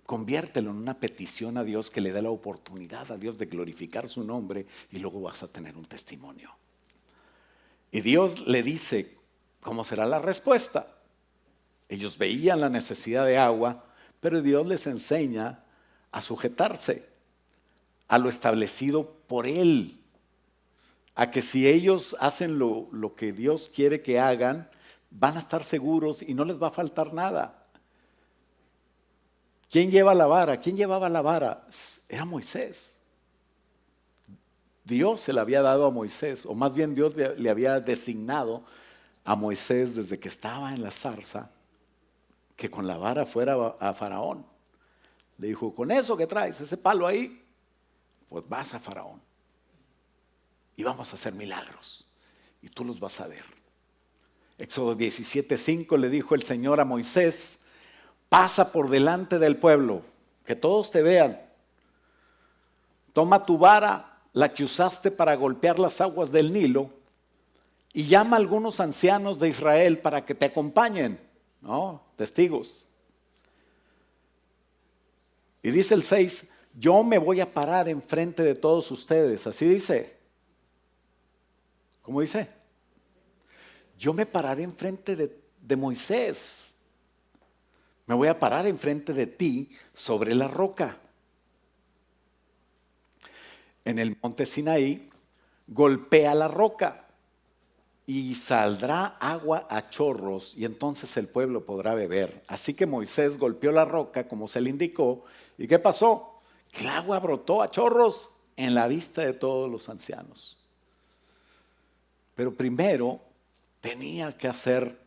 conviértelo en una petición a Dios que le dé la oportunidad a Dios de glorificar su nombre y luego vas a tener un testimonio. Y Dios le dice cómo será la respuesta. Ellos veían la necesidad de agua, pero Dios les enseña a sujetarse a lo establecido por Él. A que si ellos hacen lo que Dios quiere que hagan, van a estar seguros y no les va a faltar nada. ¿Quién lleva la vara? ¿Quién llevaba la vara? Era Moisés. Dios se la había dado a Moisés, o más bien Dios le había designado a Moisés desde que estaba en la zarza, que con la vara fuera a Faraón. Le dijo, con eso que traes, ese palo ahí, pues vas a Faraón. Y vamos a hacer milagros. Y tú los vas a ver. Éxodo 17:5 le dijo el Señor a Moisés, pasa por delante del pueblo, que todos te vean. Toma tu vara, la que usaste para golpear las aguas del Nilo, y llama a algunos ancianos de Israel para que te acompañen, ¿no? Testigos. Y dice el 6, yo me voy a parar enfrente de todos ustedes. Así dice. ¿Cómo dice? Yo me pararé enfrente de Moisés. Me voy a parar enfrente de ti sobre la roca. En el monte Sinaí, golpea la roca y saldrá agua a chorros y entonces el pueblo podrá beber. Así que Moisés golpeó la roca como se le indicó. ¿Y qué pasó? Que el agua brotó a chorros en la vista de todos los ancianos. Pero primero tenía que hacer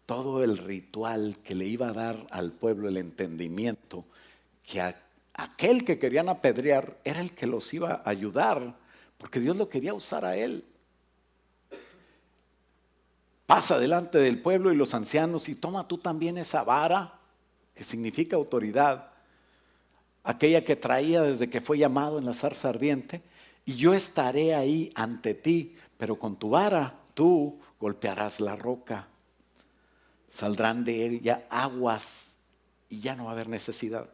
todo el ritual que le iba a dar al pueblo el entendimiento que aquel que querían apedrear era el que los iba a ayudar, porque Dios lo quería usar a él. Pasa delante del pueblo y los ancianos y toma tú también esa vara, que significa autoridad, aquella que traía desde que fue llamado en la zarza ardiente, y yo estaré ahí ante ti, pero con tu vara tú golpearás la roca. Saldrán de ella aguas y ya no va a haber necesidad.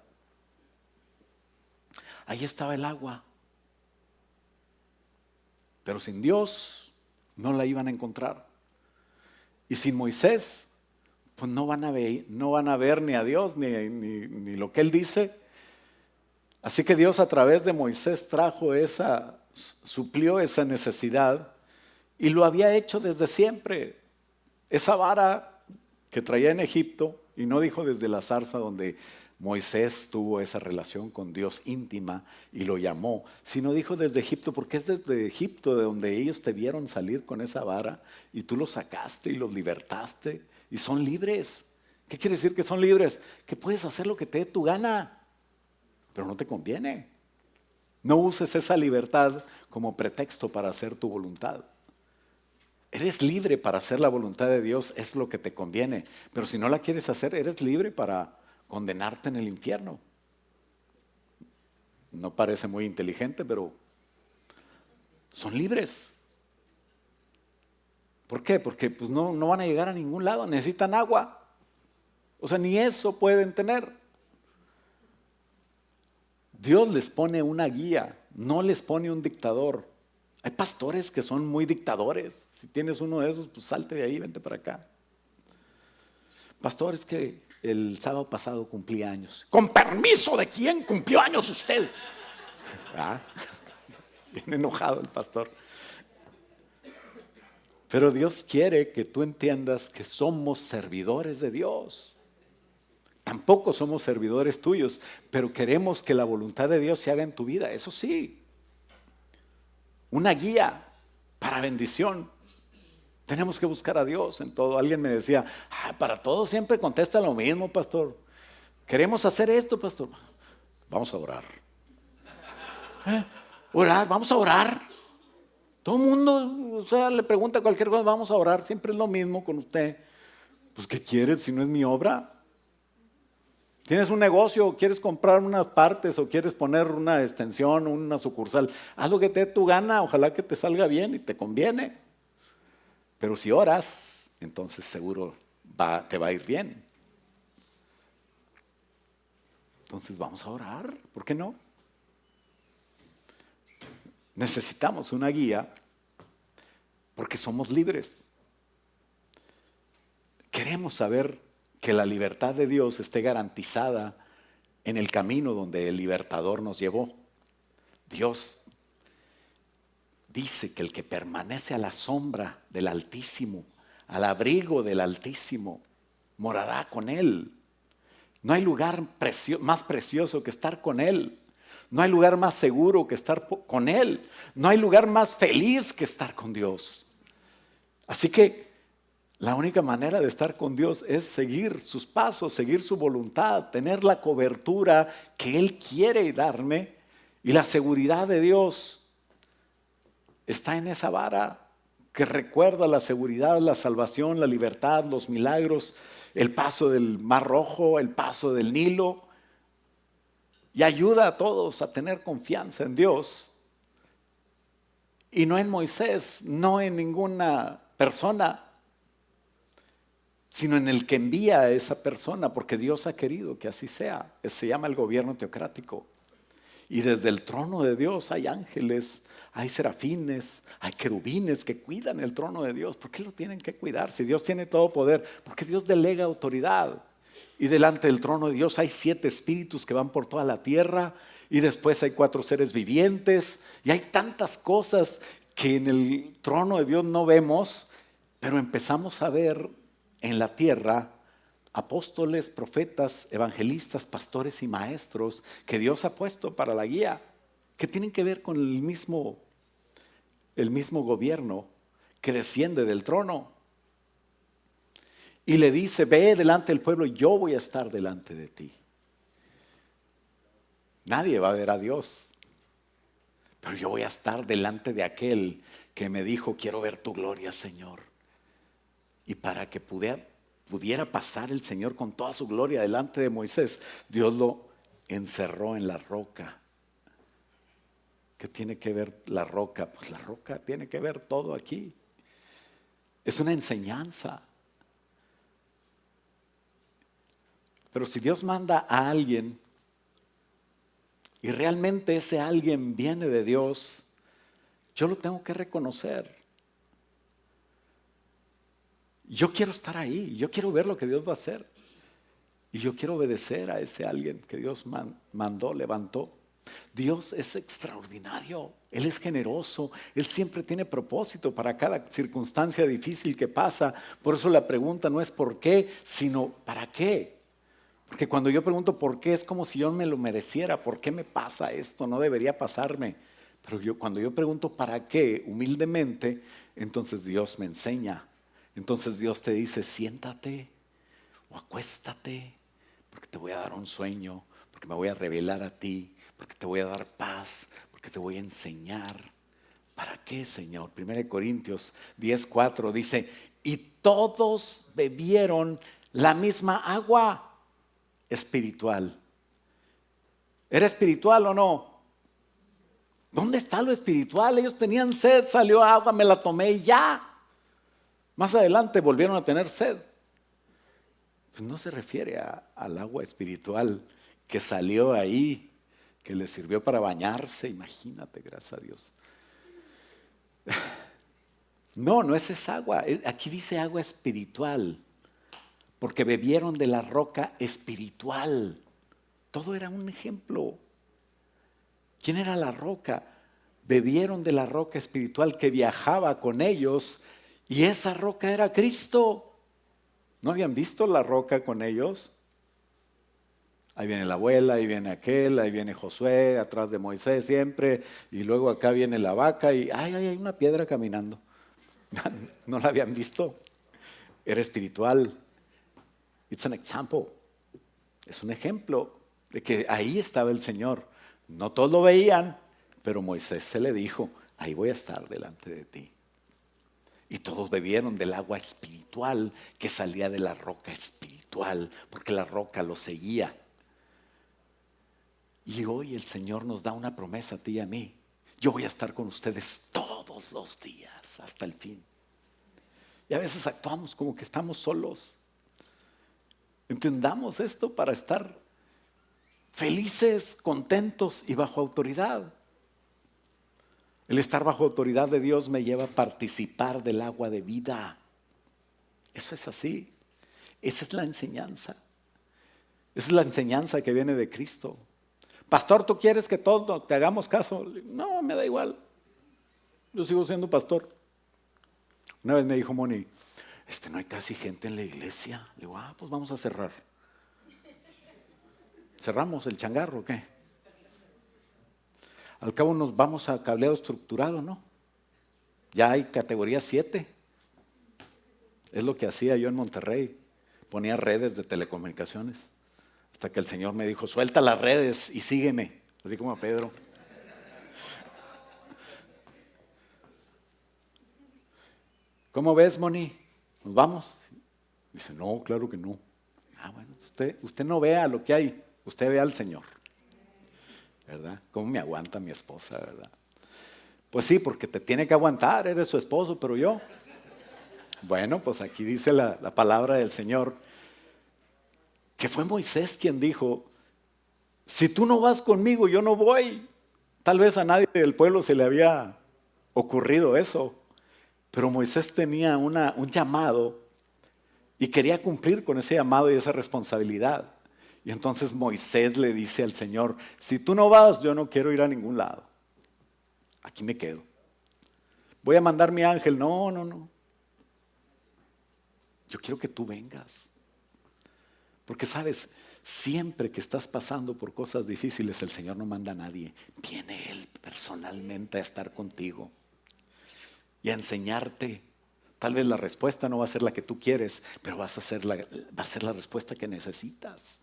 Ahí estaba el agua. Pero sin Dios no la iban a encontrar. Y sin Moisés, pues no van a ver ni a Dios ni lo que Él dice. Así que Dios a través de Moisés suplió esa necesidad y lo había hecho desde siempre. Esa vara que traía en Egipto, y no dijo desde la zarza donde Moisés tuvo esa relación con Dios íntima y lo llamó, sino dijo desde Egipto, porque es desde Egipto de donde ellos te vieron salir con esa vara y tú los sacaste y los libertaste y son libres. ¿Qué quiere decir que son libres? Que puedes hacer lo que te dé tu gana, pero no te conviene. No uses esa libertad como pretexto para hacer tu voluntad. Eres libre para hacer la voluntad de Dios, es lo que te conviene. Pero si no la quieres hacer, eres libre para condenarte en el infierno. No parece muy inteligente, pero son libres. ¿Por qué? Porque pues no van a llegar a ningún lado, necesitan agua. O sea, ni eso pueden tener. Dios les pone una guía, no les pone un dictador. Hay pastores que son muy dictadores. Si tienes uno de esos, pues salte de ahí, vente para acá. Pastor, es que el sábado pasado cumplí años. ¿Con permiso de quién cumplió años usted? Bien enojado el pastor. Pero Dios quiere que tú entiendas que somos servidores de Dios. Tampoco somos servidores tuyos, pero queremos que la voluntad de Dios se haga en tu vida, eso sí. Una guía para bendición. Tenemos que buscar a Dios en todo. Alguien me decía, para todo siempre contesta lo mismo, pastor. Queremos hacer esto, pastor. Vamos a orar. Orar, vamos a orar. Todo el mundo, le pregunta cualquier cosa, vamos a orar. Siempre es lo mismo con usted. Pues, ¿qué quiere si no es mi obra? Tienes un negocio, quieres comprar unas partes o quieres poner una extensión, una sucursal. Haz lo que te dé tu gana, ojalá que te salga bien y te conviene. Pero si oras, entonces seguro te va a ir bien. Entonces vamos a orar, ¿por qué no? Necesitamos una guía porque somos libres. Queremos saber que la libertad de Dios esté garantizada en el camino donde el libertador nos llevó. Dios dice que el que permanece a la sombra del Altísimo, al abrigo del Altísimo, morará con Él. No hay lugar más precioso que estar con Él. No hay lugar más seguro que estar con Él. No hay lugar más feliz que estar con Dios. Así que la única manera de estar con Dios es seguir sus pasos, seguir su voluntad, tener la cobertura que Él quiere darme. Y la seguridad de Dios está en esa vara que recuerda la seguridad, la salvación, la libertad, los milagros, el paso del Mar Rojo, el paso del Nilo. Y ayuda a todos a tener confianza en Dios. Y no en Moisés, no en ninguna persona, sino en el que envía a esa persona, porque Dios ha querido que así sea. Se llama el gobierno teocrático. Y desde el trono de Dios hay ángeles, hay serafines, hay querubines que cuidan el trono de Dios. ¿Por qué lo tienen que cuidar? Si Dios tiene todo poder, porque Dios delega autoridad. Y delante del trono de Dios hay 7 espíritus que van por toda la tierra. Y después hay 4 seres vivientes. Y hay tantas cosas que en el trono de Dios no vemos, pero empezamos a ver en la tierra apóstoles, profetas, evangelistas, pastores y maestros que Dios ha puesto para la guía, que tienen que ver con el mismo gobierno que desciende del trono. Y le dice, ve delante del pueblo, yo voy a estar delante de ti. Nadie va a ver a Dios, pero yo voy a estar delante de aquel que me dijo, quiero ver tu gloria, Señor. Y para que pudiera pasar el Señor con toda su gloria delante de Moisés, Dios lo encerró en la roca. ¿Qué tiene que ver la roca? Pues la roca tiene que ver todo aquí. Es una enseñanza. Pero si Dios manda a alguien y realmente ese alguien viene de Dios, yo lo tengo que reconocer. Yo quiero estar ahí, yo quiero ver lo que Dios va a hacer. Y yo quiero obedecer a ese alguien que Dios mandó, levantó. Dios es extraordinario, Él es generoso, Él siempre tiene propósito para cada circunstancia difícil que pasa. Por eso la pregunta no es por qué, sino para qué. Porque cuando yo pregunto por qué, es como si yo me lo mereciera. ¿Por qué me pasa esto? No debería pasarme. Pero cuando yo pregunto para qué, humildemente, entonces Dios me enseña. Entonces Dios te dice, siéntate o acuéstate, porque te voy a dar un sueño, porque me voy a revelar a ti, porque te voy a dar paz, porque te voy a enseñar. ¿Para qué, Señor? 1 Corintios 10:4 dice, y todos bebieron la misma agua espiritual. ¿Era espiritual o no? ¿Dónde está lo espiritual? Ellos tenían sed, salió agua, me la tomé y ya. Más adelante volvieron a tener sed. Pues no se refiere al agua espiritual que salió ahí, que les sirvió para bañarse. Imagínate, gracias a Dios. No es esa agua. Aquí dice agua espiritual, porque bebieron de la roca espiritual. Todo era un ejemplo. ¿Quién era la roca? Bebieron de la roca espiritual que viajaba con ellos, y esa roca era Cristo. ¿No habían visto la roca con ellos? Ahí viene la abuela, ahí viene aquel, ahí viene Josué, atrás de Moisés siempre, y luego acá viene la vaca y hay una piedra caminando. ¿No la habían visto? Era espiritual. It's an example. Es un ejemplo de que ahí estaba el Señor. No todos lo veían, pero Moisés se le dijo, ahí voy a estar delante de ti. Y todos bebieron del agua espiritual que salía de la roca espiritual, porque la roca los seguía. Y hoy el Señor nos da una promesa a ti y a mí. Yo voy a estar con ustedes todos los días hasta el fin. Y a veces actuamos como que estamos solos. Entendamos esto para estar felices, contentos y bajo autoridad. El estar bajo autoridad de Dios me lleva a participar del agua de vida. Eso es así. Esa es la enseñanza. Esa es la enseñanza que viene de Cristo. Pastor, ¿tú quieres que todos te hagamos caso? No, me da igual. Yo sigo siendo pastor. Una vez me dijo Moni, no hay casi gente en la iglesia. Le digo, pues vamos a cerrar. ¿Cerramos el changarro o qué? Al cabo nos vamos a cableado estructurado, ¿no? Ya hay categoría 7. Es lo que hacía yo en Monterrey. Ponía redes de telecomunicaciones. Hasta que el Señor me dijo, suelta las redes y sígueme. Así como a Pedro. ¿Cómo ves, Moni? ¿Nos vamos? Dice, no, claro que no. Ah, bueno, usted no vea lo que hay, usted vea al Señor. ¿Verdad? ¿Cómo me aguanta mi esposa, verdad? Pues sí, porque te tiene que aguantar, eres su esposo, pero yo. Bueno, pues aquí dice la palabra del Señor, que fue Moisés quien dijo, si tú no vas conmigo, yo no voy. Tal vez a nadie del pueblo se le había ocurrido eso, pero Moisés tenía un llamado y quería cumplir con ese llamado y esa responsabilidad. Y entonces Moisés le dice al Señor, si tú no vas, yo no quiero ir a ningún lado. Aquí me quedo. Voy a mandar mi ángel. No, no, no. Yo quiero que tú vengas. Porque sabes, siempre que estás pasando por cosas difíciles, el Señor no manda a nadie. Viene Él personalmente a estar contigo y a enseñarte. Tal vez la respuesta no va a ser la que tú quieres, pero va a ser la respuesta que necesitas.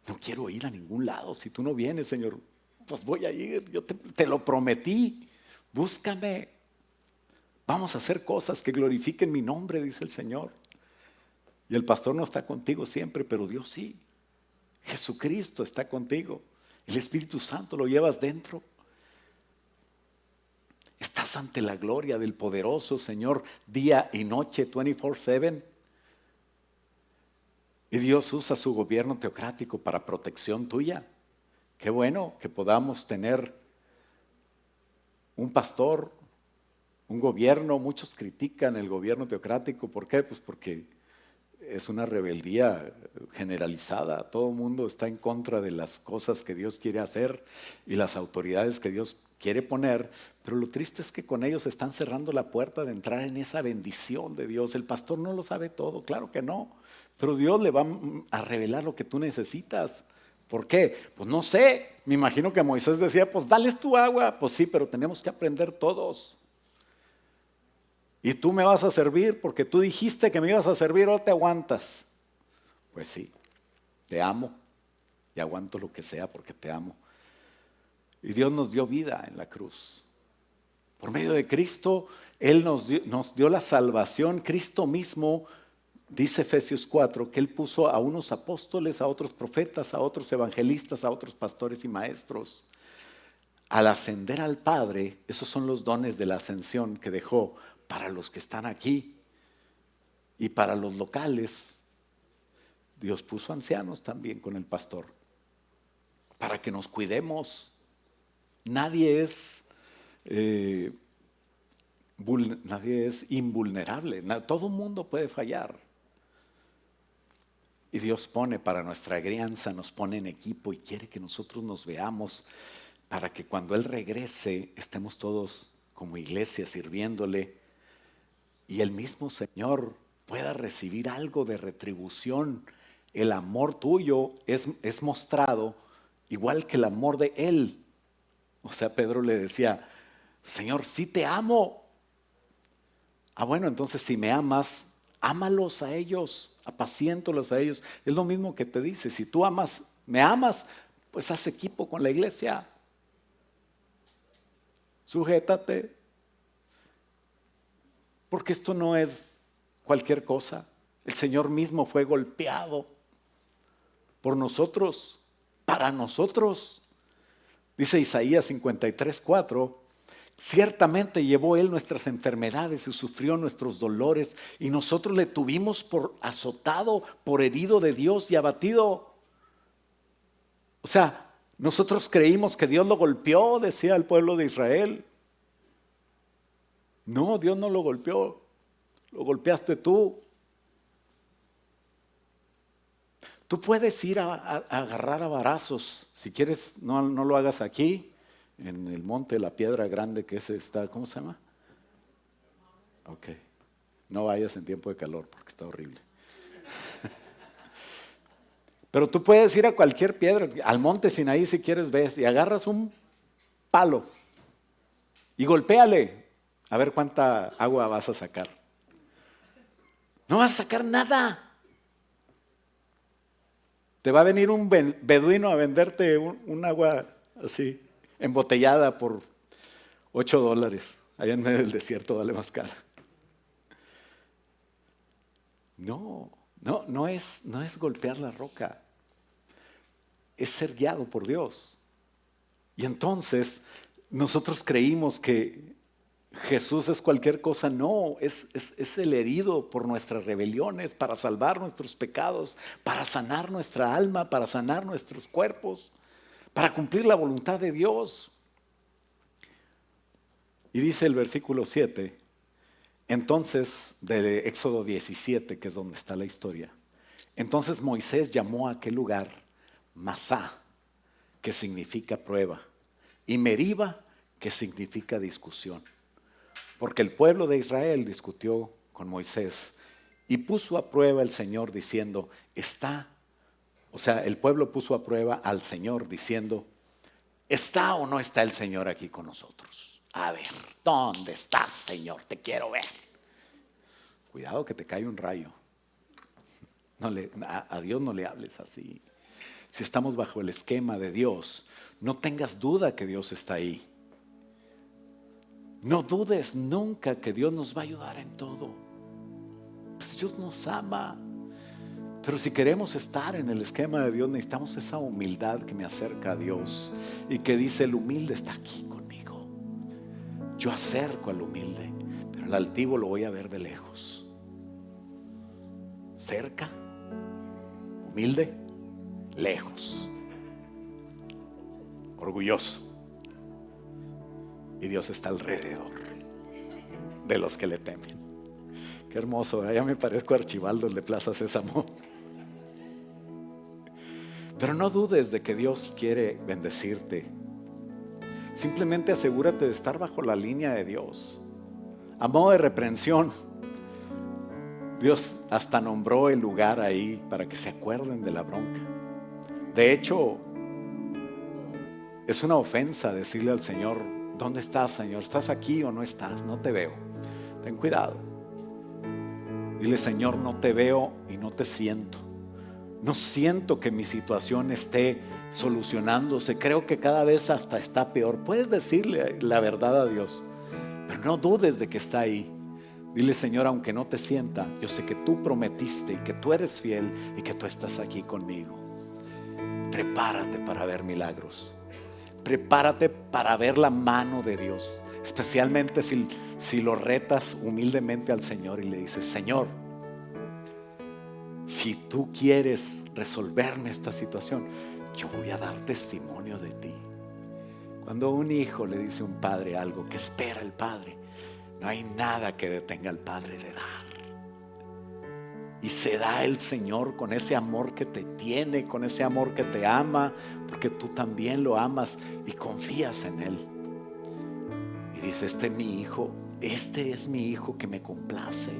No quiero ir a ningún lado. Si tú no vienes, Señor, pues voy a ir. Yo te lo prometí. Búscame. Vamos a hacer cosas que glorifiquen mi nombre, dice el Señor. Y el pastor no está contigo siempre, pero Dios sí. Jesucristo está contigo. El Espíritu Santo lo llevas dentro. Estás ante la gloria del poderoso Señor día y noche, 24/7. Y Dios usa su gobierno teocrático para protección tuya. Qué bueno que podamos tener un pastor, un gobierno. Muchos critican el gobierno teocrático. ¿Por qué? Pues porque es una rebeldía generalizada. Todo el mundo está en contra de las cosas que Dios quiere hacer y las autoridades que Dios quiere poner. Pero lo triste es que con ellos están cerrando la puerta de entrar en esa bendición de Dios. El pastor no lo sabe todo, claro que no. Pero Dios le va a revelar lo que tú necesitas. ¿Por qué? Pues no sé. Me imagino que Moisés decía, pues dales tu agua. Pues sí, pero tenemos que aprender todos. Y tú me vas a servir porque tú dijiste que me ibas a servir, ahora te aguantas. Pues sí, te amo y aguanto lo que sea porque te amo. Y Dios nos dio vida en la cruz. Por medio de Cristo, Él nos dio la salvación. Cristo mismo, dice Efesios 4, que Él puso a unos apóstoles, a otros profetas, a otros evangelistas, a otros pastores y maestros. Al ascender al Padre, esos son los dones de la ascensión que dejó para los que están aquí y para los locales. Dios puso ancianos también con el pastor para que nos cuidemos. Nadie es invulnerable. Todo mundo puede fallar. Y Dios pone para nuestra crianza, nos pone en equipo y quiere que nosotros nos veamos para que cuando Él regrese estemos todos como iglesia sirviéndole y el mismo Señor pueda recibir algo de retribución. El amor tuyo es mostrado igual que el amor de Él. O sea, Pedro le decía, Señor, sí te amo. Ah, bueno, entonces si me amas, ámalos a ellos, apaciéntalos a ellos. Es lo mismo que te dice, si tú me amas, pues haz equipo con la iglesia. Sujétate. Porque esto no es cualquier cosa. El Señor mismo fue golpeado por nosotros, para nosotros. Dice Isaías 53:4, ciertamente llevó Él nuestras enfermedades y sufrió nuestros dolores, y nosotros le tuvimos por azotado, por herido de Dios y abatido. O sea, nosotros creímos que Dios lo golpeó, decía el pueblo de Israel. No, Dios no lo golpeó, lo golpeaste tú. Tú puedes ir a agarrar a varazos, si quieres, no lo hagas aquí, en el monte de la Piedra Grande que está, ¿cómo se llama? Ok, no vayas en tiempo de calor porque está horrible. Pero tú puedes ir a cualquier piedra, al monte Sinaí si quieres, ves, y agarras un palo y golpéale, a ver cuánta agua vas a sacar. No vas a sacar nada. Te va a venir un beduino a venderte un agua así, embotellada por $8. Allá en medio del desierto vale más cara. No es golpear la roca. Es ser guiado por Dios. Y entonces nosotros creímos que Jesús es cualquier cosa. No, es el herido por nuestras rebeliones, para salvar nuestros pecados, para sanar nuestra alma, para sanar nuestros cuerpos, para cumplir la voluntad de Dios. Y dice el versículo 7, entonces, de Éxodo 17, que es donde está la historia. Entonces Moisés llamó a aquel lugar Masá, que significa prueba, y Meriba, que significa discusión. Porque el pueblo de Israel discutió con Moisés y puso a prueba el Señor diciendo, el pueblo puso a prueba al Señor diciendo, ¿está o no está el Señor aquí con nosotros? A ver, ¿dónde estás, Señor? Te quiero ver. Cuidado que te cae un rayo. A Dios no le hables así. Si estamos bajo el esquema de Dios, no tengas duda que Dios está ahí. No dudes nunca que Dios nos va a ayudar en todo. Pues Dios nos ama. Pero si queremos estar en el esquema de Dios, necesitamos esa humildad que me acerca a Dios y que dice, el humilde está aquí conmigo. Yo acerco al humilde, pero al altivo lo voy a ver de lejos. Cerca, humilde, lejos, orgulloso. Y Dios está alrededor de los que le temen. Qué hermoso, ¿verdad? Ya me parezco a Archibaldo, el de Plaza Sésamo. Pero no dudes de que Dios quiere bendecirte. Simplemente asegúrate de estar bajo la línea de Dios. A modo de reprensión, Dios hasta nombró el lugar ahí para que se acuerden de la bronca. De hecho, es una ofensa decirle al Señor, ¿dónde estás, Señor? ¿Estás aquí o no estás? No te veo. Ten cuidado. Dile, Señor, no te veo y no te siento. No siento que mi situación esté solucionándose. Creo que cada vez hasta está peor. Puedes decirle la verdad a Dios, pero no dudes de que está ahí. Dile, Señor, aunque no te sienta, yo sé que tú prometiste y que tú eres fiel y que tú estás aquí conmigo. Prepárate para ver milagros. Prepárate para ver la mano de Dios. Especialmente si lo retas humildemente al Señor y le dices, Señor, si tú quieres resolverme esta situación, yo voy a dar testimonio de ti. Cuando un hijo le dice a un padre algo que espera el padre, no hay nada que detenga al Padre de dar. Y se da el Señor con ese amor que te tiene, con ese amor que te ama, porque tú también lo amas y confías en Él. Y dice, este es mi hijo que me complace.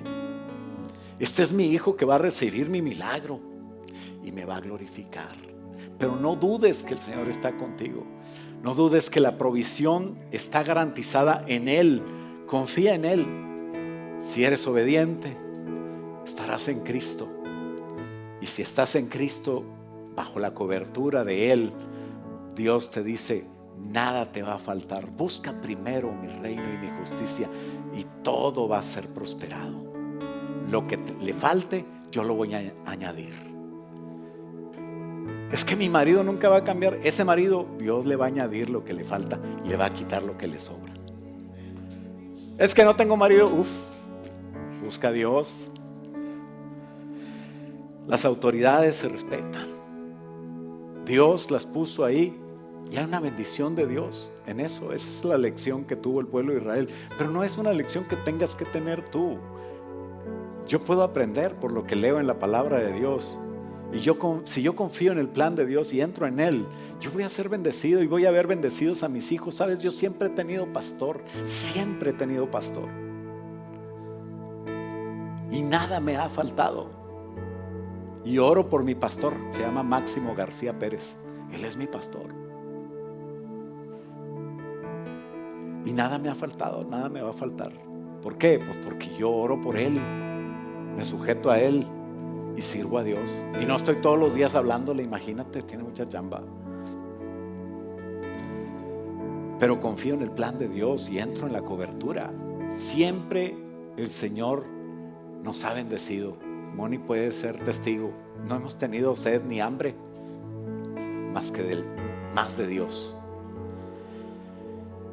Este es mi hijo que va a recibir mi milagro y me va a glorificar. Pero no dudes que el Señor está contigo. No dudes que la provisión está garantizada en Él. Confía en Él. Si eres obediente, estarás en Cristo. Y si estás en Cristo, bajo la cobertura de Él, Dios te dice, nada te va a faltar. Busca primero mi reino y mi justicia y todo va a ser prosperado. Lo que le falte, yo lo voy a añadir. Es que mi marido nunca va a cambiar. Ese marido, Dios le va a añadir lo que le falta y le va a quitar lo que le sobra. Es que no tengo marido. Busca a Dios. Las autoridades se respetan. Dios las puso ahí y hay una bendición de Dios en eso. Esa es la lección que tuvo el pueblo de Israel. Pero no es una lección que tengas que tener tú. Yo puedo aprender por lo que leo en la palabra de Dios. Y si yo confío en el plan de Dios y entro en Él, yo voy a ser bendecido y voy a ver bendecidos a mis hijos. Sabes, yo siempre he tenido pastor. Siempre he tenido pastor. Y nada me ha faltado. Y oro por mi pastor, se llama Máximo García Pérez. Él es mi pastor. Y nada me ha faltado, nada me va a faltar. ¿Por qué? Pues porque yo oro por él, me sujeto a él y sirvo a Dios. Y no estoy todos los días hablándole, imagínate, tiene mucha chamba. Pero confío en el plan de Dios y entro en la cobertura. Siempre el Señor nos ha bendecido. Moni puede ser testigo. No hemos tenido sed ni hambre más de Dios.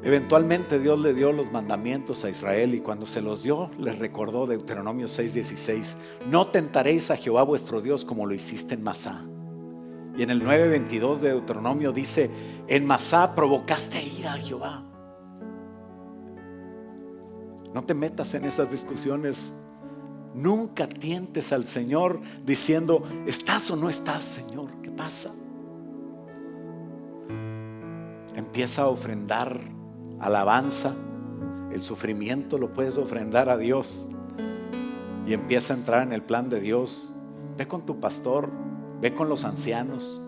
Eventualmente Dios le dio los mandamientos a Israel y cuando se los dio les recordó Deuteronomio 6:16: no tentaréis a Jehová vuestro Dios como lo hiciste en Masá. Y en el 9:22 de Deuteronomio dice: en Masá provocaste a ira a Jehová. No te metas en esas discusiones. Nunca tientes al Señor diciendo: ¿estás o no estás, Señor? ¿Qué pasa? Empieza a ofrendar alabanza. El sufrimiento lo puedes ofrendar a Dios y empieza a entrar en el plan de Dios. Ve con tu pastor, ve con los ancianos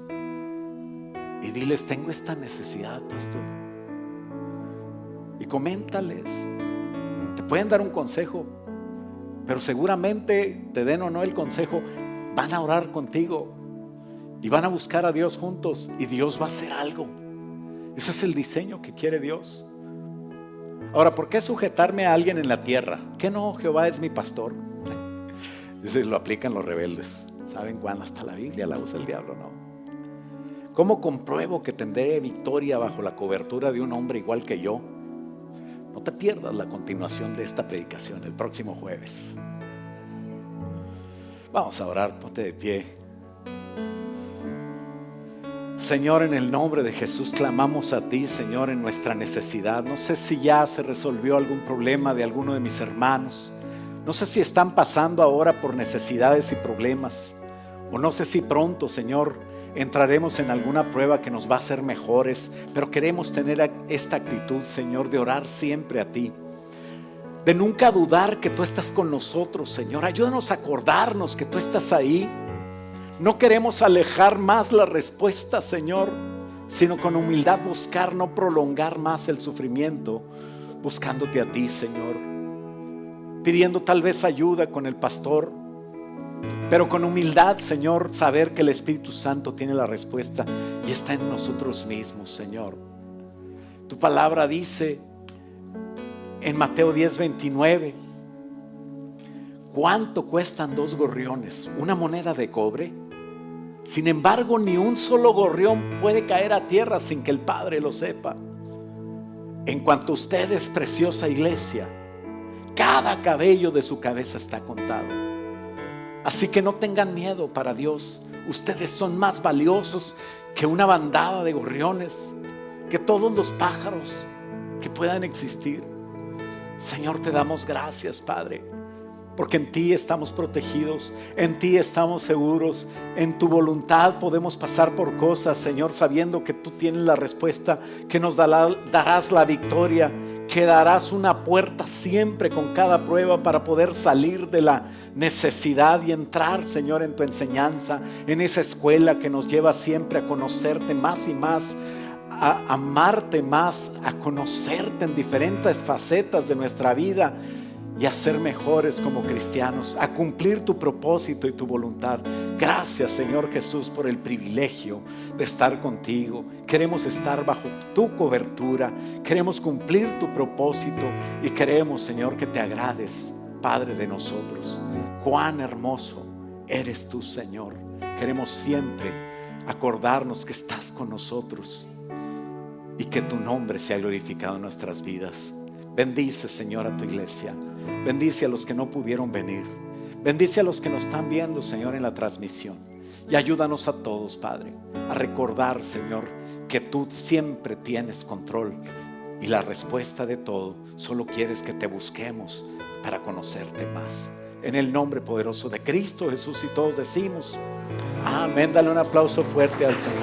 y diles: tengo esta necesidad, pastor. Y coméntales. Te pueden dar un consejo, pero seguramente te den o no el consejo, van a orar contigo y van a buscar a Dios juntos y Dios va a hacer algo. Ese es el diseño que quiere Dios. Ahora, ¿por qué sujetarme a alguien en la tierra? ¿Qué no? Jehová es mi pastor. Ese lo aplican los rebeldes. ¿Saben cuándo? Hasta la Biblia la usa el diablo, ¿no? ¿Cómo compruebo que tendré victoria bajo la cobertura de un hombre igual que yo? No te pierdas la continuación de esta predicación el próximo jueves. Vamos a orar, ponte de pie. Señor, en el nombre de Jesús clamamos a ti, Señor, en nuestra necesidad. No sé si ya se resolvió algún problema de alguno de mis hermanos. No sé si están pasando ahora por necesidades y problemas. O no sé si pronto, Señor, entraremos en alguna prueba que nos va a hacer mejores. Pero queremos tener esta actitud, Señor, de orar siempre a ti. De nunca dudar que tú estás con nosotros, Señor. Ayúdanos a acordarnos que tú estás ahí. No queremos alejar más la respuesta, Señor, sino con humildad buscar no prolongar más el sufrimiento, buscándote a ti, Señor, pidiendo tal vez ayuda con el pastor, pero con humildad, Señor, saber que el Espíritu Santo tiene la respuesta y está en nosotros mismos, Señor. Tu palabra dice en Mateo 10:29: ¿cuánto cuestan 2 gorriones? ¿Una moneda de cobre? Sin embargo, ni un solo gorrión puede caer a tierra sin que el Padre lo sepa. En cuanto a ustedes, preciosa iglesia, cada cabello de su cabeza está contado. Así que no tengan miedo para Dios. Ustedes son más valiosos que una bandada de gorriones, que todos los pájaros que puedan existir. Señor, te damos gracias, Padre, porque en ti estamos protegidos, en ti estamos seguros, en tu voluntad podemos pasar por cosas, Señor, sabiendo que tú tienes la respuesta, que nos darás la victoria, que darás una puerta siempre con cada prueba para poder salir de la necesidad y entrar, Señor, en tu enseñanza, en esa escuela que nos lleva siempre a conocerte más y más, a amarte más, a conocerte en diferentes facetas de nuestra vida y a ser mejores como cristianos, a cumplir tu propósito y tu voluntad. Gracias, Señor Jesús, por el privilegio de estar contigo. Queremos estar bajo tu cobertura, queremos cumplir tu propósito y queremos, Señor, que te agrades, Padre de nosotros. Cuán hermoso eres tú, Señor. Queremos siempre acordarnos que estás con nosotros y que tu nombre sea glorificado en nuestras vidas. Bendice, Señor, a tu iglesia. Bendice a los que no pudieron venir. Bendice a los que nos están viendo, Señor, en la transmisión. Y ayúdanos a todos, Padre, a recordar, Señor, que tú siempre tienes control. Y la respuesta de todo, solo quieres que te busquemos para conocerte más. En el nombre poderoso de Cristo Jesús, y todos decimos amén. Dale un aplauso fuerte al Señor.